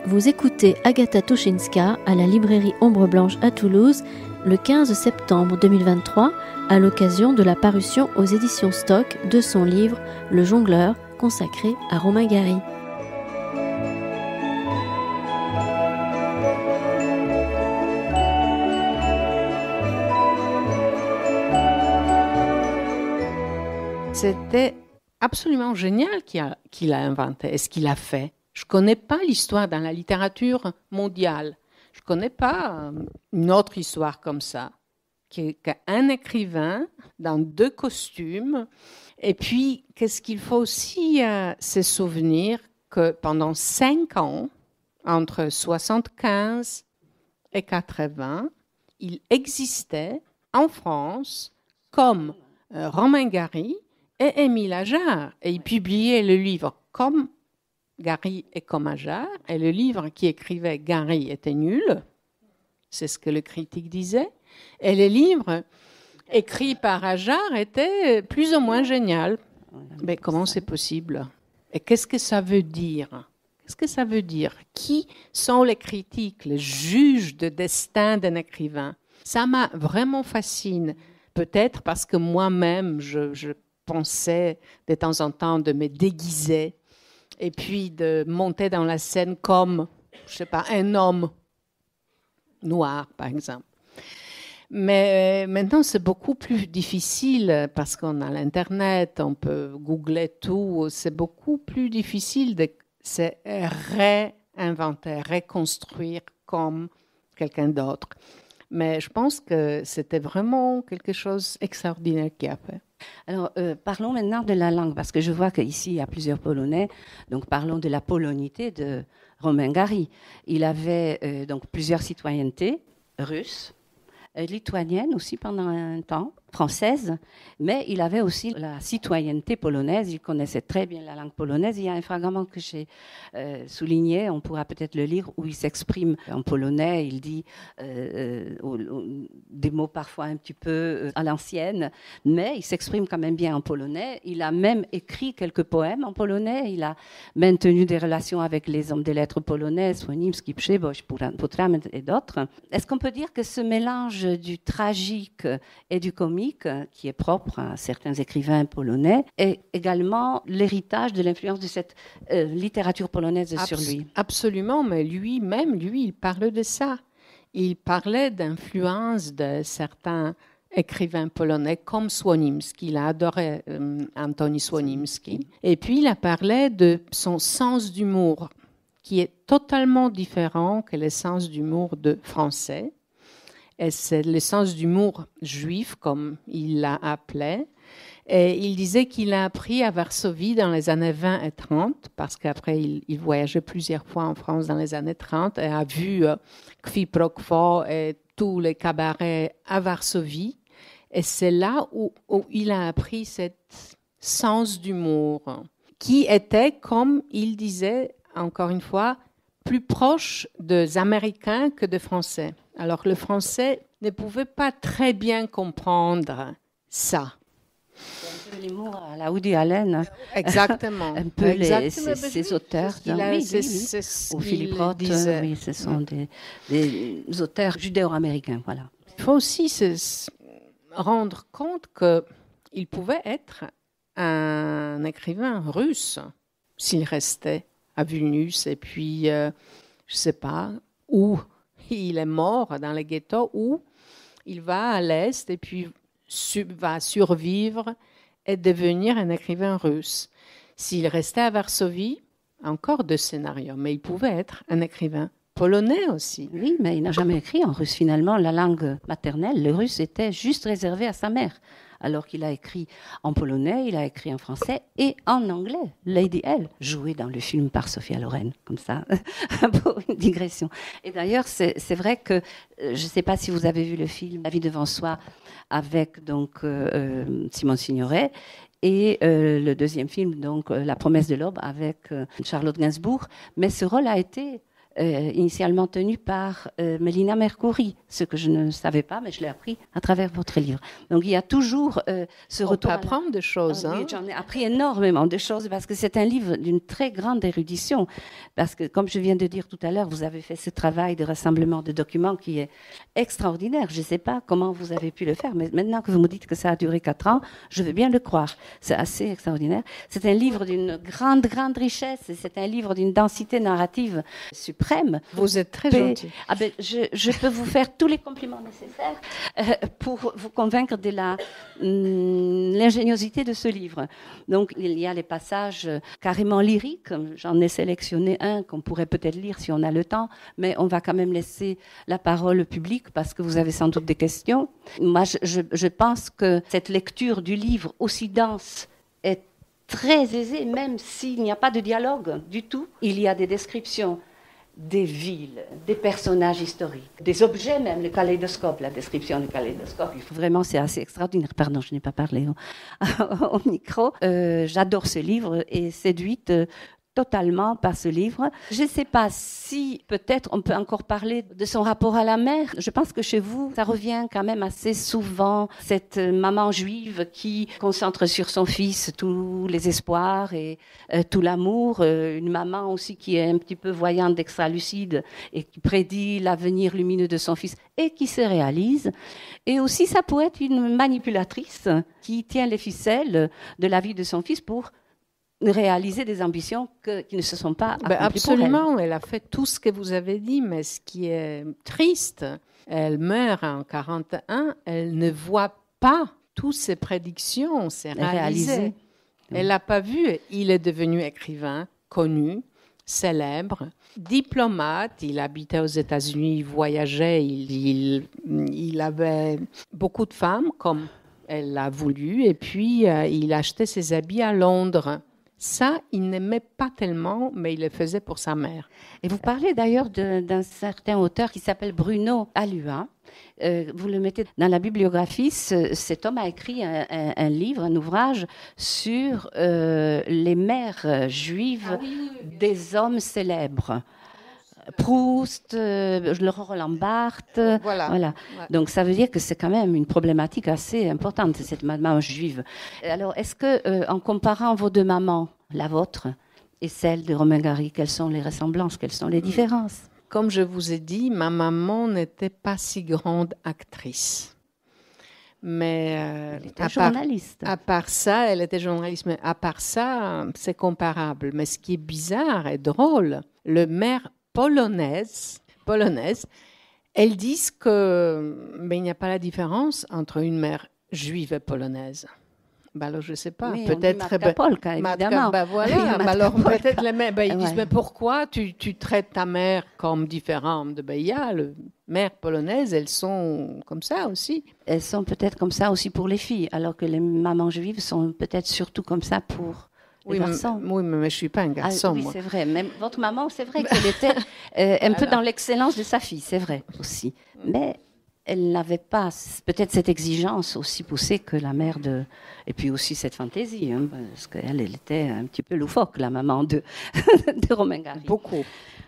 Vous écoutez Agatha Tuchinska à la librairie Ombre Blanche à Toulouse le 15 septembre 2023 à l'occasion de la parution aux éditions Stock de son livre Le Jongleur consacré à Romain Gary. C'était absolument génial qu'il a inventé et ce qu'il a fait. Je ne connais pas l'histoire dans la littérature mondiale. Je ne connais pas une autre histoire comme ça. Qu'un écrivain dans 2 costumes. Et puis, qu'est-ce qu'il faut aussi se souvenir que pendant 5 ans, entre 75 et 80, il existait en France comme Romain Gary et Émile Ajar. Et il publiait le livre comme Gary et comme Ajar, et le livre qui écrivait Gary était nul, c'est ce que le critique disait, et le livre écrit par Ajar était plus ou moins génial. Mais comment c'est possible? Et qu'est-ce que ça veut dire? Qu'est-ce que ça veut dire? Qui sont les critiques, les juges de destin d'un écrivain? Ça m'a vraiment fasciné. Peut-être parce que moi-même, je pensais de temps en temps de me déguiser et puis de monter dans la scène comme, je ne sais pas, un homme noir, par exemple. Mais maintenant, c'est beaucoup plus difficile parce qu'on a l'Internet, on peut googler tout. C'est beaucoup plus difficile de se réinventer, reconstruire comme quelqu'un d'autre. Mais je pense que c'était vraiment quelque chose d'extraordinaire qu'il a fait. Alors, parlons maintenant de la langue, parce que je vois qu'ici, il y a plusieurs Polonais. Donc, parlons de la polonité de Romain Gary. Il avait donc plusieurs citoyennetés, russes, lituanienne aussi pendant un temps, française, mais il avait aussi la citoyenneté polonaise, il connaissait très bien la langue polonaise. Il y a un fragment que j'ai souligné, on pourra peut-être le lire, où il s'exprime en polonais, il dit des mots parfois un petit peu à l'ancienne, mais il s'exprime quand même bien en polonais. Il a même écrit quelques poèmes en polonais, il a maintenu des relations avec les hommes des lettres polonaises, Słonimski, Przybylj, Putrament et d'autres. Est-ce qu'on peut dire que ce mélange du tragique et du comique, qui est propre à certains écrivains polonais, est également l'héritage de l'influence de cette littérature polonaise sur lui? Absolument, mais lui-même, il parle de ça. Il parlait d'influence de certains écrivains polonais comme Słonimski. Il a adoré Antoni Słonimski. Et puis, il a parlé de son sens d'humour, qui est totalement différent que le sens d'humour de français. Et c'est le sens d'humour juif, comme il l'a appelé. Et il disait qu'il a appris à Varsovie dans les années 20 et 30, parce qu'après, il voyageait plusieurs fois en France dans les années 30 et a vu Kwi pro Quo et tous les cabarets à Varsovie. Et c'est là où il a appris ce sens d'humour, qui était, comme il disait, encore une fois, plus proche des Américains que des Français. Alors, le Français ne pouvait pas très bien comprendre ça. C'est un peu l'humour à la Woody Allen. Exactement. Un peu ces auteurs. Ou Philippe Roth, oui, ce sont des auteurs judéo-américains. Voilà. Il faut aussi se rendre compte qu'il pouvait être un écrivain russe s'il restait à Vilnius et puis, je ne sais pas, où il est mort dans les ghettos, ou il va à l'Est et puis va survivre et devenir un écrivain russe. S'il restait à Varsovie, encore 2 scénarios, mais il pouvait être un écrivain polonais aussi. Oui, mais il n'a jamais écrit en russe finalement. La langue maternelle, le russe, était juste réservé à sa mère. alors qu'il a écrit en polonais, il a écrit en français et en anglais. Lady L, jouée dans le film par Sophia Loren, comme ça, pour une digression. Et d'ailleurs, c'est vrai que, je ne sais pas si vous avez vu le film La vie devant soi avec donc, Simone Signoret, et le deuxième film, donc La promesse de l'aube, avec Charlotte Gainsbourg. Mais ce rôle a été initialement tenu par Melina Mercouri, ce que je ne savais pas, mais je l'ai appris à travers votre livre. Donc il y a toujours ce retour. On peut apprendre des choses. Oui, j'en ai appris énormément de choses parce que c'est un livre d'une très grande érudition. Parce que, comme je viens de dire tout à l'heure, vous avez fait ce travail de rassemblement de documents qui est extraordinaire. Je ne sais pas comment vous avez pu le faire, mais maintenant que vous me dites que ça a duré 4 ans, je veux bien le croire. C'est assez extraordinaire. C'est un livre d'une grande, grande richesse et c'est un livre d'une densité narrative suprême. Vous êtes très gentil. Ah ben, je peux vous faire tous les compliments nécessaires pour vous convaincre de l'ingéniosité de ce livre. Donc, il y a les passages carrément lyriques. J'en ai sélectionné un qu'on pourrait peut-être lire si on a le temps, mais on va quand même laisser la parole au public parce que vous avez sans doute des questions. Moi, je pense que cette lecture du livre aussi dense est très aisée, même s'il n'y a pas de dialogue du tout. Il y a des descriptions des villes, des personnages historiques, des objets même, le kaléidoscope, la description du kaléidoscope. Vraiment, c'est assez extraordinaire. Pardon, je n'ai pas parlé au micro. J'adore ce livre et séduite totalement par ce livre. Je ne sais pas si peut-être on peut encore parler de son rapport à la mère. Je pense que chez vous, ça revient quand même assez souvent, cette maman juive qui concentre sur son fils tous les espoirs et tout l'amour. Une maman aussi qui est un petit peu voyante d'extra-lucide et qui prédit l'avenir lumineux de son fils et qui se réalise. Et aussi, ça pourrait être une manipulatrice qui tient les ficelles de la vie de son fils pour réaliser des ambitions qui ne se sont pas accomplies. Absolument, elle a fait tout ce que vous avez dit, mais ce qui est triste, elle meurt en 1941, elle ne voit pas toutes ses prédictions se réaliser. Elle l'a pas vu. Il est devenu écrivain, connu, célèbre, diplomate. Il habitait aux États-Unis, il voyageait, il avait beaucoup de femmes, comme elle l'a voulu, et puis il achetait ses habits à Londres. Ça, il n'aimait pas tellement, mais il le faisait pour sa mère. Et vous parlez d'ailleurs d'un certain auteur qui s'appelle Bruno Alua. Vous le mettez dans la bibliographie. Cet homme a écrit un livre, un ouvrage sur les mères juives des hommes célèbres. Proust, le Roland Barthes, voilà. Donc ça veut dire que c'est quand même une problématique assez importante, cette maman juive. Alors, est-ce que, en comparant vos deux mamans, la vôtre et celle de Romain Gary, quelles sont les ressemblances, quelles sont les différences? Comme je vous ai dit, ma maman n'était pas si grande actrice. Mais elle était journaliste. À part ça, elle était journaliste, mais à part ça, c'est comparable. Mais ce qui est bizarre et drôle, le maire polonaise, elles disent qu'il n'y a pas la différence entre une mère juive et polonaise. Alors, je ne sais pas. Oui, peut-être. Polka, évidemment. Voilà. Alors, peut-être les mères. Ils disent, mais pourquoi tu traites ta mère comme différente? Il y a les mères polonaises, elles sont comme ça aussi. Elles sont peut-être comme ça aussi pour les filles, alors que les mamans juives sont peut-être surtout comme ça pour les garçons. Oui, mais je ne suis pas un garçon. Oui, moi. C'est vrai. Même votre maman, c'est vrai qu'elle était un peu dans l'excellence de sa fille, c'est vrai aussi. Mais elle n'avait pas peut-être cette exigence aussi poussée que la mère de... Et puis aussi cette fantaisie, hein, parce qu'elle était un petit peu loufoque, la maman de Romain Gary. Beaucoup.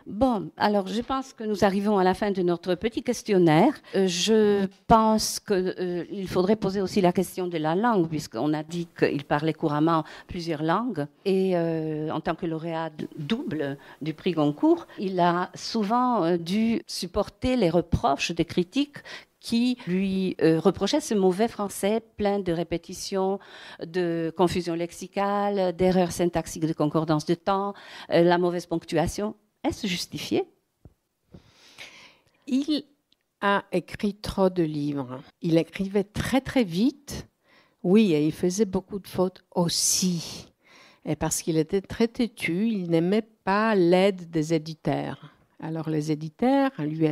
Bon, alors je pense que nous arrivons à la fin de notre petit questionnaire. Je pense qu'il faudrait poser aussi la question de la langue, puisqu'on a dit qu'il parlait couramment plusieurs langues. Et en tant que lauréat double du prix Goncourt, il a souvent dû supporter les reproches des critiques qui lui reprochait ce mauvais français plein de répétitions, de confusion lexicale, d'erreurs syntaxiques, de concordance de temps, la mauvaise ponctuation. Est-ce justifié? Il a écrit trop de livres. Il écrivait très très vite. Oui, et il faisait beaucoup de fautes aussi. Et parce qu'il était très têtu, il n'aimait pas l'aide des éditeurs. Alors les éditeurs lui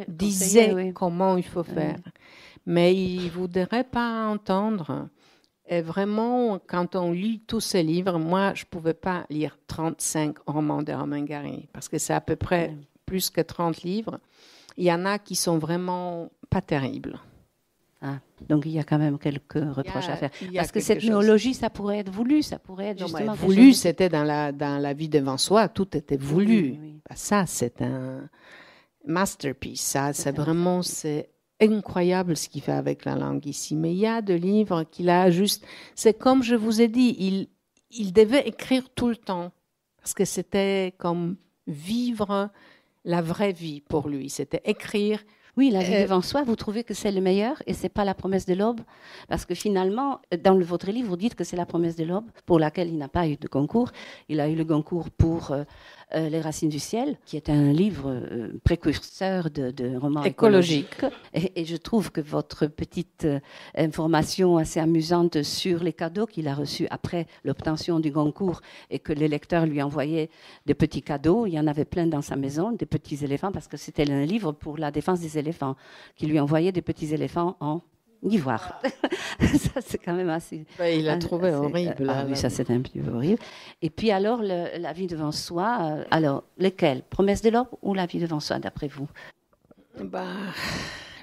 disaient comment il faut faire. Mais il ne voudrait pas entendre Et vraiment, quand on lit tous ces livres, moi, je ne pouvais pas lire 35 romans de Romain Gary, parce que c'est à peu près plus que 30 livres. Il y en a qui sont vraiment pas terribles. Ah, donc il y a quand même quelques reproches à faire. Parce que cette néologie, ça pourrait être voulu, ça pourrait être justement... Voulu, c'était dans la vie devant soi, tout était voulu. Oui. Ça, c'est un masterpiece. Ça, c'est vraiment... C'est incroyable ce qu'il fait avec la langue ici. Mais il y a des livres qu'il a juste... C'est comme je vous ai dit, il devait écrire tout le temps. Parce que c'était comme vivre la vraie vie pour lui. C'était écrire... Oui, la vie devant soi, vous trouvez que c'est le meilleur et ce n'est pas la promesse de l'aube? Parce que finalement, dans votre livre, vous dites que c'est la promesse de l'aube pour laquelle il n'a pas eu de concours. Il a eu le concours pour Les Racines du ciel, qui est un livre précurseur de romans écologiques. Et je trouve que votre petite information assez amusante sur les cadeaux qu'il a reçus après l'obtention du concours et que les lecteurs lui envoyaient des petits cadeaux, il y en avait plein dans sa maison, des petits éléphants, parce que c'était un livre pour la défense des éléphants, qui lui envoyait des petits éléphants en ivoire. Ça, c'est quand même assez... Il a trouvé horrible. Ah oui, ça, c'est un peu horrible. Et puis alors, la vie devant soi, alors, lequel? Promesse de l'aube ou la vie devant soi, d'après vous?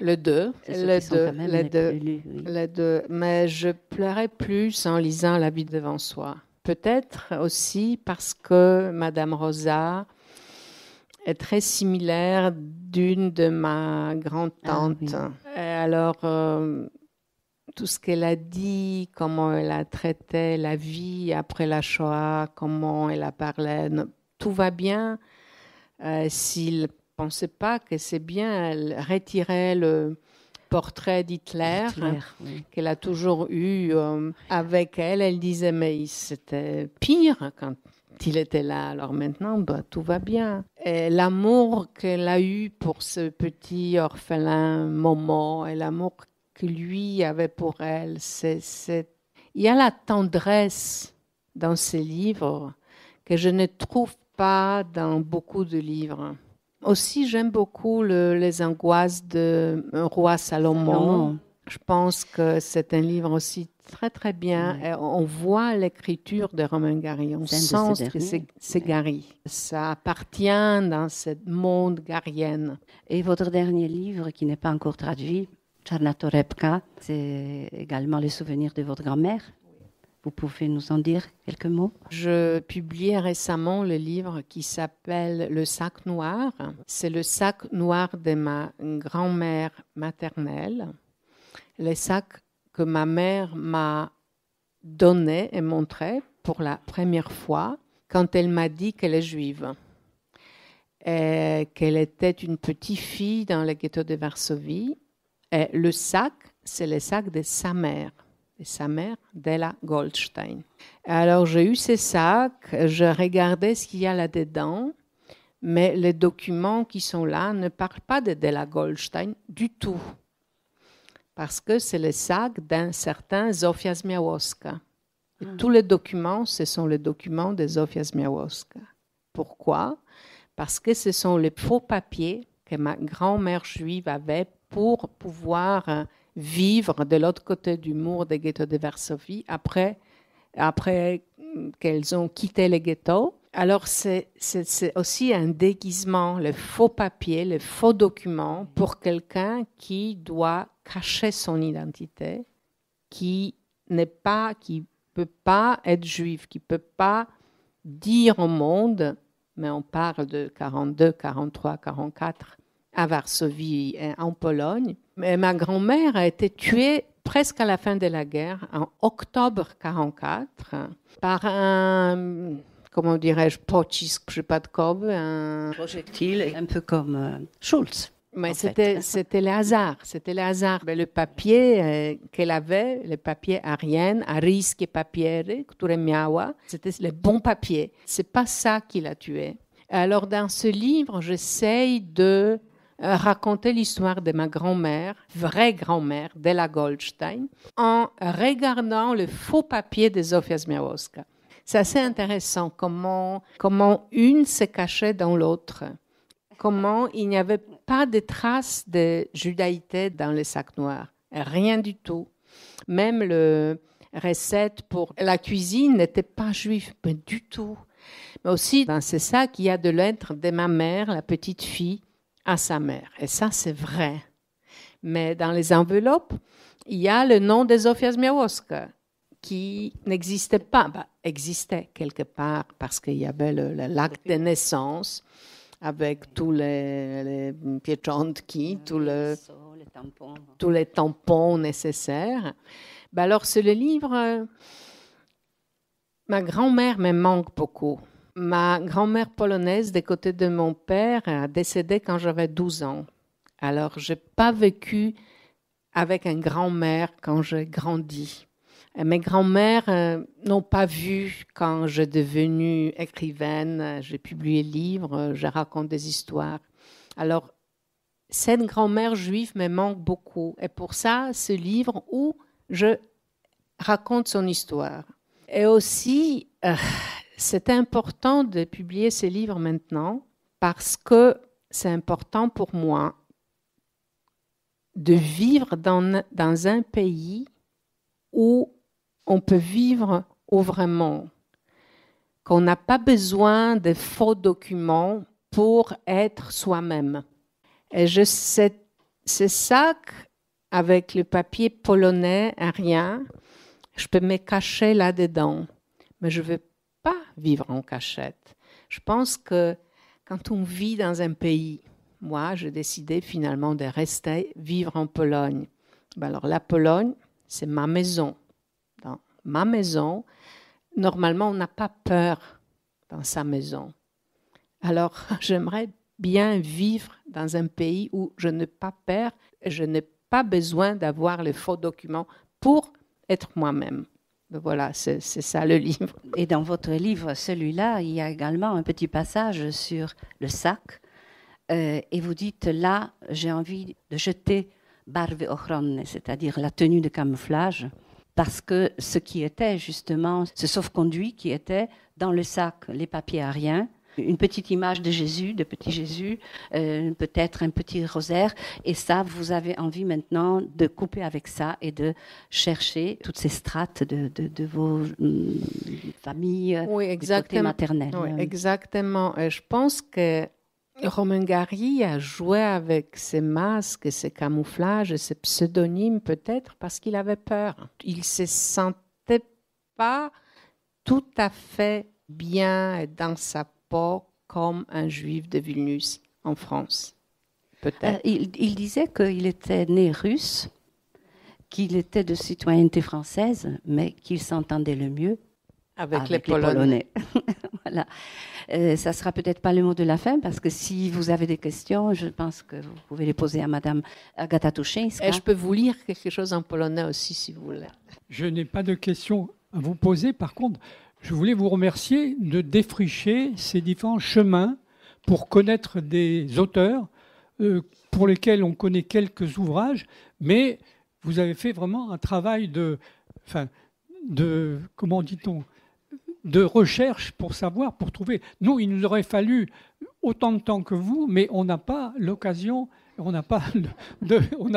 Le 2. Les deux. Mais je pleurais plus en lisant La vie devant soi. Peut-être aussi parce que Madame Rosa est très similaire d'une de ma grand-tante. Ah, oui. Et alors, tout ce qu'elle a dit, comment elle a traité la vie après la Shoah, comment elle a parlé, tout va bien. S'il ne pensait pas que c'est bien, elle retirait le portrait d'Hitler oui. qu'elle a toujours eu avec elle. Elle disait, mais c'était pire quand il était là. Alors maintenant, tout va bien. Et l'amour qu'elle a eu pour ce petit orphelin Momo et l'amour que lui avait pour elle, il y a la tendresse dans ces livres que je ne trouve pas dans beaucoup de livres. Aussi, j'aime beaucoup les angoisses de Roi Salomon. Je pense que c'est un livre aussi très, très bien. Oui. Et on voit l'écriture de Romain Gary. On sent que c'est Gary. Ça appartient dans ce monde garien. Et votre dernier livre, qui n'est pas encore traduit, Czarna-Torebka, c'est également les souvenirs de votre grand-mère. Vous pouvez nous en dire quelques mots? Je publiais récemment le livre qui s'appelle Le sac noir. C'est le sac noir de ma grand-mère maternelle. Le sac que ma mère m'a donné et montré pour la première fois quand elle m'a dit qu'elle est juive. Et qu'elle était une petite fille dans le ghetto de Varsovie. Et le sac, c'est le sac de sa mère. Et sa mère, Della Goldstein. Alors, j'ai eu ces sacs, je regardais ce qu'il y a là-dedans, mais les documents qui sont là ne parlent pas de Della Goldstein du tout, parce que c'est le sac d'un certain Zofia Zmiałowska. Et tous les documents, ce sont les documents de Zofia Zmiałowska. Pourquoi? Parce que ce sont les faux papiers que ma grand-mère juive avait pour pouvoir vivre de l'autre côté du mur des ghettos de Varsovie après qu'elles ont quitté les ghettos. Alors, c'est aussi un déguisement, le faux papier, le faux document pour quelqu'un qui doit cacher son identité, qui peut pas être juif, qui peut pas dire au monde, mais on parle de 42, 43, 44, à Varsovie et en Pologne. Mais ma grand-mère a été tuée presque à la fin de la guerre, en octobre 1944, par un, comment dirais-je, pocisk przypadkowy, un projectile, un peu comme Schulz. Mais c'était le hasard. C'était le hasard. Mais le papier qu'elle avait, le papier Ariane, Ariskie papiery, które miała, c'était le bon papier. C'est pas ça qui l'a tuée. Alors, dans ce livre, j'essaye de raconter l'histoire de ma grand-mère, vraie grand-mère, Della Goldstein, en regardant le faux papier de Zofia Zmiałowska. C'est assez intéressant comment une se cachait dans l'autre, comment il n'y avait pas de traces de judaïté dans le sac noir, rien du tout. Même recettes pour la cuisine n'étaient pas juives, pas du tout. Mais aussi, c'est ça qu'il y a de lettres de ma mère, la petite fille, à sa mère. Et ça, c'est vrai. Mais dans les enveloppes, il y a le nom de Zofia Zmiałowska, qui n'existait pas, existait quelque part, parce qu'il y avait l'acte de naissance, avec tous les pieczątki, tous les tampons nécessaires. Alors, c'est le livre... Ma grand-mère me manque beaucoup. Ma grand-mère polonaise, des côtés de mon père, a décédé quand j'avais 12 ans. Alors, je n'ai pas vécu avec une grand-mère quand j'ai grandi. Et mes grands-mères n'ont pas vu quand j'ai devenu écrivaine. J'ai publié des livres, je raconte des histoires. Alors, cette grand-mère juive me manque beaucoup. Et pour ça, ce livre où je raconte son histoire. Et aussi, c'est important de publier ces livres maintenant parce que c'est important pour moi de vivre dans un pays où on peut vivre autrement, qu'on n'a pas besoin de faux documents pour être soi-même. Et c'est ça qu'avec le papier polonais arien, je peux me cacher là-dedans, mais je ne veux pas vivre en cachette. Je pense que quand on vit dans un pays, moi, j'ai décidé finalement de rester vivre en Pologne. Alors la Pologne, c'est ma maison. Dans ma maison, normalement, on n'a pas peur dans sa maison. Alors, j'aimerais bien vivre dans un pays où je n'ai pas peur et je n'ai pas besoin d'avoir les faux documents pour être moi-même. Voilà, c'est ça le livre. Et dans votre livre, celui-là, il y a également un petit passage sur le sac. Et vous dites, là, j'ai envie de jeter barwy ochronne, c'est-à-dire la tenue de camouflage, parce que ce qui était justement, ce sauf-conduit qui était dans le sac, les papiers ariens, une petite image de Jésus, de petit Jésus, peut-être un petit rosaire. Et ça, vous avez envie maintenant de couper avec ça et de chercher toutes ces strates de vos familles, oui, du côté maternel. Oui, exactement. Et je pense que Romain Gary a joué avec ses masques, ses camouflages, ses pseudonymes peut-être parce qu'il avait peur. Il ne se sentait pas tout à fait bien dans sa peau comme un juif de Vilnius en France, peut-être. Il disait qu'il était né russe, qu'il était de citoyenneté française, mais qu'il s'entendait le mieux avec les Polonais. Voilà. Ça ne sera peut-être pas le mot de la fin, parce que si vous avez des questions, je pense que vous pouvez les poser à Madame Agata Tuszyńska. Et je peux vous lire quelque chose en polonais aussi, si vous voulez. Je n'ai pas de questions à vous poser. Par contre, je voulais vous remercier de défricher ces différents chemins pour connaître des auteurs pour lesquels on connaît quelques ouvrages, mais vous avez fait vraiment un travail comment dit-on, de recherche pour savoir, pour trouver. Nous, il nous aurait fallu autant de temps que vous, mais on n'a pas l'occasion, on n'a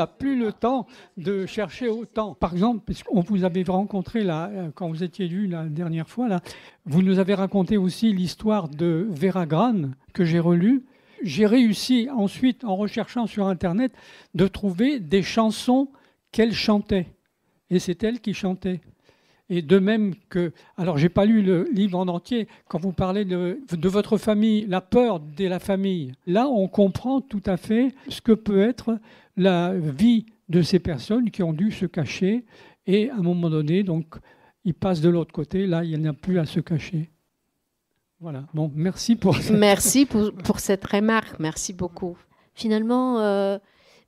plus le temps de chercher autant. Par exemple, puisqu'on vous avait rencontré là, quand vous étiez venu la dernière fois, là, vous nous avez raconté aussi l'histoire de Vera Gran, que j'ai relue. J'ai réussi ensuite, en recherchant sur Internet, de trouver des chansons qu'elle chantait. Et c'est elle qui chantait. Et de même que... Alors, je n'ai pas lu le livre en entier. Quand vous parlez de votre famille, la peur de la famille, là, on comprend tout à fait ce que peut être la vie de ces personnes qui ont dû se cacher. Et à un moment donné, donc, ils passent de l'autre côté. Là, il n'y en a plus à se cacher. Voilà. Bon, merci pour cette... Merci pour cette remarque. Merci beaucoup. Finalement,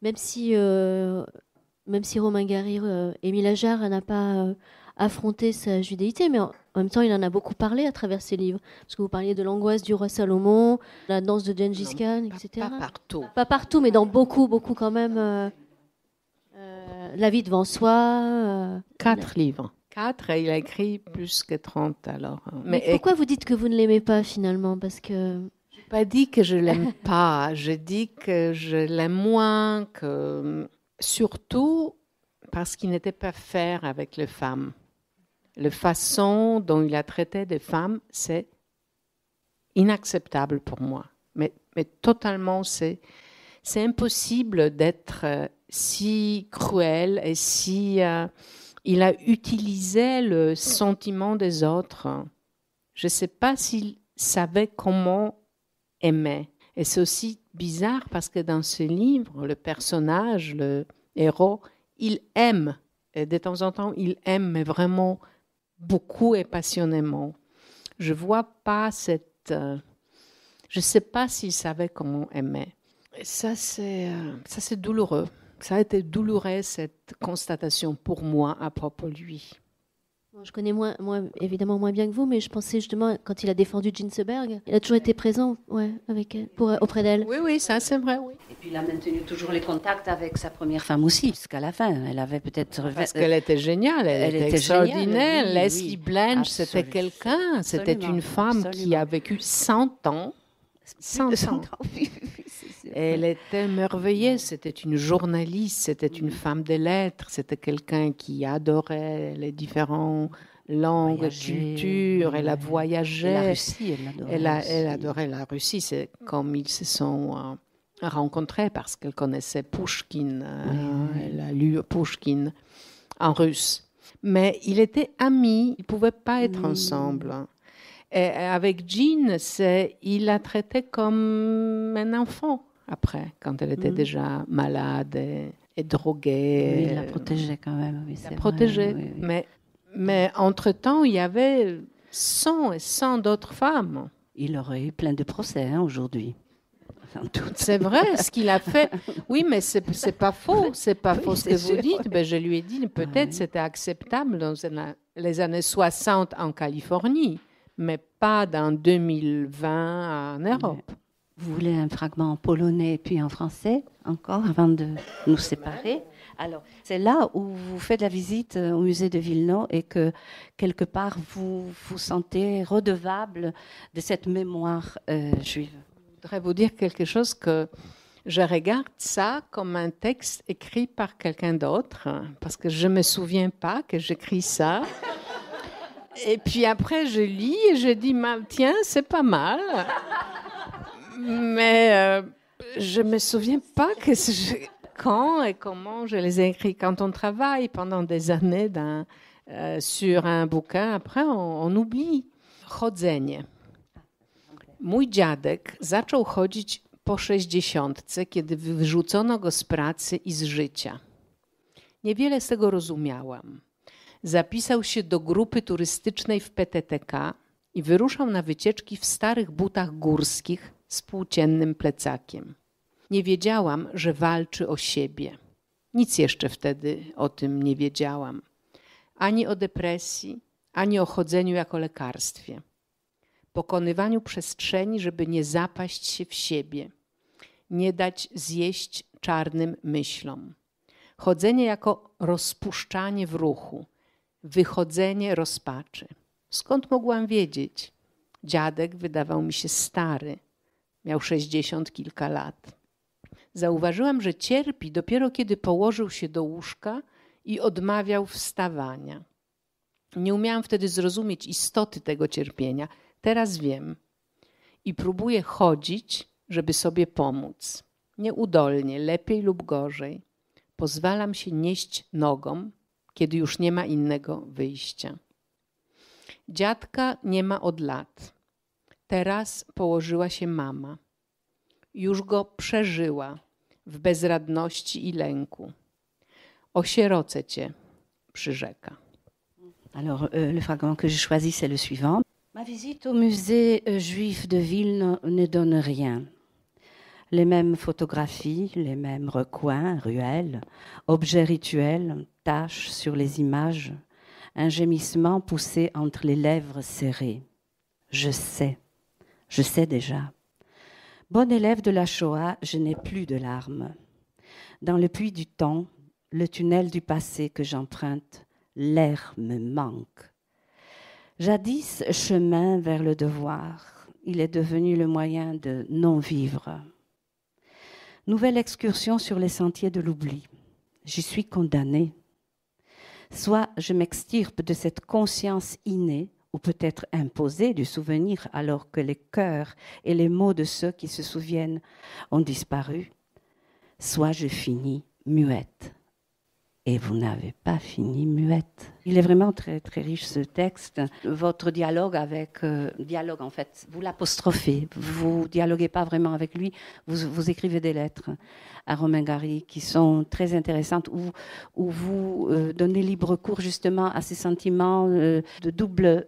même si Romain Gary, Émile Ajar n'a pas affronté sa judéité, mais en même temps, il en a beaucoup parlé à travers ses livres. Parce que vous parliez de l'angoisse du roi Salomon, la danse de Gengis Khan, etc. Pas partout. Pas partout, mais dans beaucoup quand même. La vie devant soi. 4 livres. 4, et il a écrit plus que 30 alors. Mais pourquoi vous dites que vous ne l'aimez pas finalement? Parce que... Je n'ai pas dit que je ne l'aime pas, je dis que je l'aime moins, que... surtout parce qu'il n'était pas faire avec les femmes. La façon dont il a traité des femmes, c'est inacceptable pour moi. Mais totalement, c'est impossible d'être si cruel et si... il a utilisé le sentiment des autres. Je ne sais pas s'il savait comment aimer. Et c'est aussi bizarre parce que dans ce livre, le personnage, le héros, il aime. Et de temps en temps, il aime, mais vraiment beaucoup et passionnément. Je ne vois pas cette... je ne sais pas s'il savait comment aimer. Et ça, c'est douloureux. Ça a été douloureux, cette constatation pour moi à propos de lui. Je connais évidemment moins bien que vous, mais je pensais justement, quand il a défendu Ginsberg, il a toujours été présent avec elle, auprès d'elle. Oui, ça c'est vrai, oui. Et puis il a maintenu toujours les contacts avec sa première femme aussi, jusqu'à la fin. Elle avait peut-être... Parce qu'elle était géniale, elle était extraordinaire. Géniale, oui, Leslie Blanch, c'était quelqu'un, c'était une femme qui a vécu 100 ans. 100 ans. Elle était merveilleuse, c'était une journaliste, c'était une femme des lettres, c'était quelqu'un qui adorait les différentes langues, cultures, elle a voyagé. Et la Russie, elle adorait la Russie, c'est comme ils se sont rencontrés parce qu'elle connaissait Pouchkine, elle a lu Pouchkine en russe. Mais ils étaient amis, ils ne pouvaient pas être ensemble. Et avec Jean, il l'a traité comme un enfant après, quand elle était déjà malade et droguée. Oui, il la protégeait quand même. Oui, il la protégeait. Oui, oui. Mais entre-temps, il y avait 100 et 100 d'autres femmes. Il aurait eu plein de procès aujourd'hui. C'est vrai, ce qu'il a fait. Oui, mais c'est pas faux. C'est pas faux ce que vous dites. Ben, je lui ai dit, peut-être c'était acceptable dans les années 60 en Californie, mais pas dans 2020 en Europe. Vous voulez un fragment en polonais puis en français encore avant de nous séparer? Alors, c'est là où vous faites la visite au musée de Wilno et que quelque part vous vous sentez redevable de cette mémoire juive. Je voudrais vous dire quelque chose que je regarde ça comme un texte écrit par quelqu'un d'autre parce que je me souviens pas que j'écris ça. Et puis après, je lis et je dis, tiens, c'est pas mal. Mais je ne me souviens pas quand et comment je les ai écrits. Quand on travaille pendant des années sur un bouquin, après on oublie. Chodzenie. Mój dziadek zaczął chodzić po 60, kiedy wyrzucono go z pracy i z życia. Niewiele z tego rozumiałam. Zapisał się do grupy turystycznej w PTTK i wyruszał na wycieczki w starych butach górskich z płóciennym plecakiem. Nie wiedziałam, że walczy o siebie. Nic jeszcze wtedy o tym nie wiedziałam. Ani o depresji, ani o chodzeniu jako lekarstwie. Pokonywaniu przestrzeni, żeby nie zapaść się w siebie. Nie dać zjeść czarnym myślom. Chodzenie jako rozpuszczanie w ruchu. Wychodzenie rozpaczy. Skąd mogłam wiedzieć? Dziadek wydawał mi się stary. Miał 60 kilka lat. Zauważyłam, że cierpi dopiero kiedy położył się do łóżka i odmawiał wstawania. Nie umiałam wtedy zrozumieć istoty tego cierpienia. Teraz wiem. I próbuję chodzić, żeby sobie pomóc. Nieudolnie, lepiej lub gorzej. Pozwalam się nieść nogą, kiedy już nie ma innego wyjścia. Dziadka nie ma od lat. Teraz położyła się mama. Już go przeżyła w bezradności i lęku. Osierocę cię, przyrzeka. Alors, le fragment que j'ai choisi, c'est le suivant. Ma visite au musée juif de Wilno ne donne rien. Les mêmes photographies, les mêmes recoins, ruelles, objets rituels, taches sur les images, un gémissement poussé entre les lèvres serrées. Je sais déjà. Bonne élève de la Shoah, je n'ai plus de larmes. Dans le puits du temps, le tunnel du passé que j'emprunte, l'air me manque. Jadis, chemin vers le devoir, il est devenu le moyen de non-vivre. Nouvelle excursion sur les sentiers de l'oubli. J'y suis condamnée. soit je m'extirpe de cette conscience innée, ou peut-être imposée du souvenir alors que les cœurs et les mots de ceux qui se souviennent ont disparu, soit je finis muette. Et vous n'avez pas fini muette. Il est vraiment très, très riche ce texte. Votre dialogue dialogue en fait, vous l'apostrophez, vous dialoguez pas vraiment avec lui, vous écrivez des lettres à Romain Gary qui sont très intéressantes, où vous donnez libre cours justement à ces sentiments de double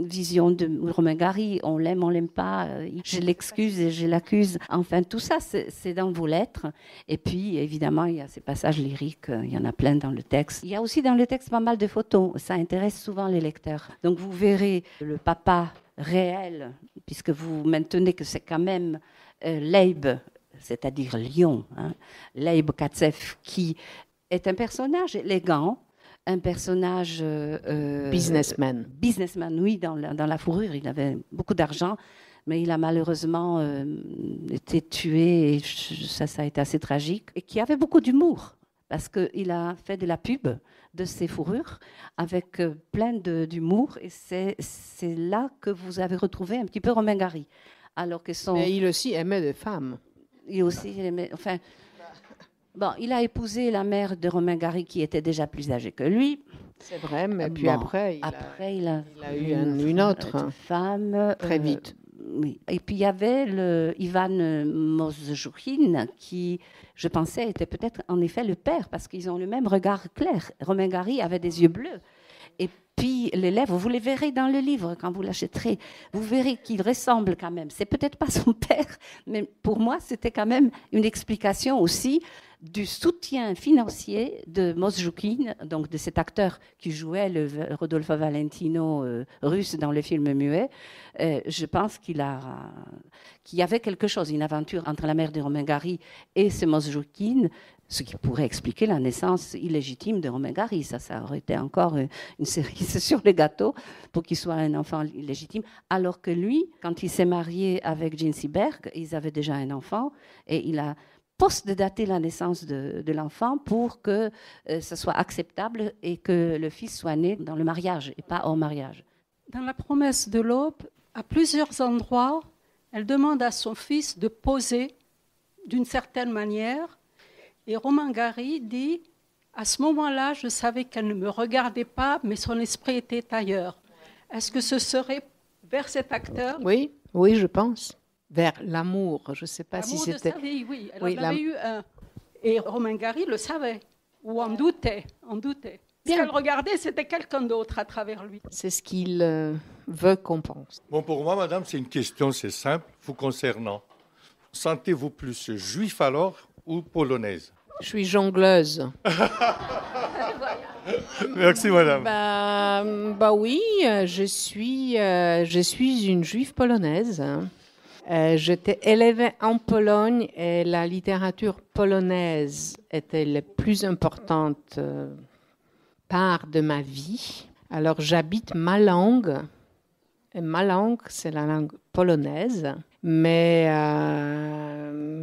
vision de Romain Gary. On l'aime pas, je l'excuse et je l'accuse. Enfin, tout ça, c'est dans vos lettres. Et puis, évidemment, il y a ces passages lyriques, il y en a plein dans le texte. Il y a aussi dans le texte pas mal de photos. Ça intéresse souvent les lecteurs. Donc, vous verrez le papa réel, puisque vous maintenez que c'est quand même Leib, c'est-à-dire Lion, Leib Katsev, qui est un personnage élégant, un personnage... businessman. Businessman, oui, dans la fourrure. Il avait beaucoup d'argent, mais il a malheureusement été tué, et ça a été assez tragique, et qui avait beaucoup d'humour, parce qu'il a fait de la pub de ses fourrures avec plein d'humour, et c'est là que vous avez retrouvé un petit peu Romain Gary. Alors que Mais il aussi aimait des femmes. Il aussi aimait... Enfin, bon, il a épousé la mère de Romain Gary qui était déjà plus âgée que lui. C'est vrai, mais puis après, il a eu une autre femme. Très vite. Oui. Et puis il y avait Ivan Mosjoukhin qui, je pensais, était peut-être en effet le père, parce qu'ils ont le même regard clair. Romain Gary avait des yeux bleus. Et puis les lèvres, vous les verrez dans le livre quand vous l'achèterez, vous verrez qu'il ressemble quand même. C'est peut-être pas son père, mais pour moi, c'était quand même une explication aussi du soutien financier de Mosjoukhin, donc de cet acteur qui jouait le Rodolfo Valentino russe dans le film muet. Je pense qu'il y avait quelque chose, une aventure entre la mère de Romain Gary et ce Mosjoukhin, ce qui pourrait expliquer la naissance illégitime de Romain Gary. Ça aurait été encore une cerise sur le gâteau pour qu'il soit un enfant illégitime. Alors que lui, quand il s'est marié avec Jean Seberg, ils avaient déjà un enfant, et il a post-daté la naissance de l'enfant pour que ce soit acceptable et que le fils soit né dans le mariage et pas hors mariage. Dans La promesse de l'aube, à plusieurs endroits, elle demande à son fils de poser d'une certaine manière. Et Romain Gary dit, à ce moment-là, je savais qu'elle ne me regardait pas, mais son esprit était ailleurs. Est-ce que ce serait vers cet acteur ? Oui, je pense. Vers l'amour, je ne sais pas si c'était... L'amour de sa vie, oui. Elle en avait eu un. Et Romain Gary le savait, ou en doutait. Ce qu'elle regardait, c'était quelqu'un d'autre à travers lui. C'est ce qu'il veut qu'on pense. Bon, pour moi, madame, c'est une question, c'est simple, vous concernant. Sentez-vous plus juif alors ou polonaise ? Je suis jongleuse. Merci, madame. Bah oui, je suis une juive polonaise. J'étais élevée en Pologne et la littérature polonaise était la plus importante part de ma vie. Alors j'habite ma langue. Et ma langue, c'est la langue polonaise. Mais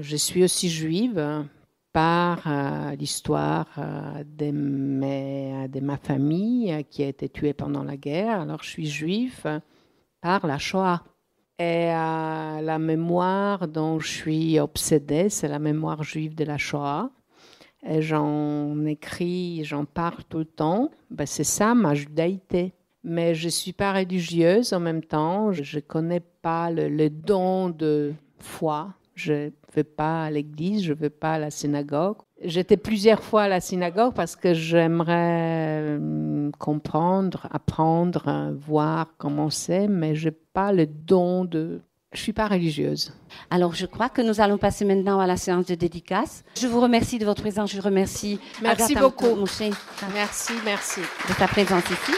je suis aussi juive par l'histoire de ma famille qui a été tuée pendant la guerre. Alors je suis juive par la Shoah. Et la mémoire dont je suis obsédée, c'est la mémoire juive de la Shoah. Et j'en écris, j'en parle tout le temps. C'est ça ma judaïté. Mais je ne suis pas religieuse en même temps. Je ne connais pas le don de foi. Je ne vais pas à l'église, je ne vais pas à la synagogue. J'étais plusieurs fois à la synagogue parce que j'aimerais comprendre, apprendre, voir comment c'est, mais je n'ai pas le don de... Je ne suis pas religieuse. Alors, je crois que nous allons passer maintenant à la séance de dédicace. Je vous remercie de votre présence. Je remercie Merci Agatha beaucoup. Mouché. Merci. De ta présence ici.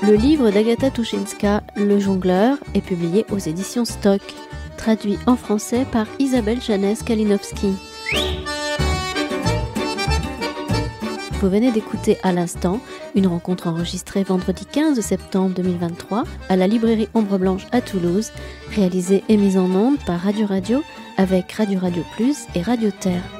Le livre d'Agata Tuschinska, Le Jongleur, est publié aux éditions Stock, traduit en français par Isabelle Janès-Kalinowski. Vous venez d'écouter à l'instant Une rencontre enregistrée vendredi 15 septembre 2023 à la librairie Ombre Blanche à Toulouse, réalisée et mise en onde par Radio Radio avec Radio Radio Plus et Radio Terre.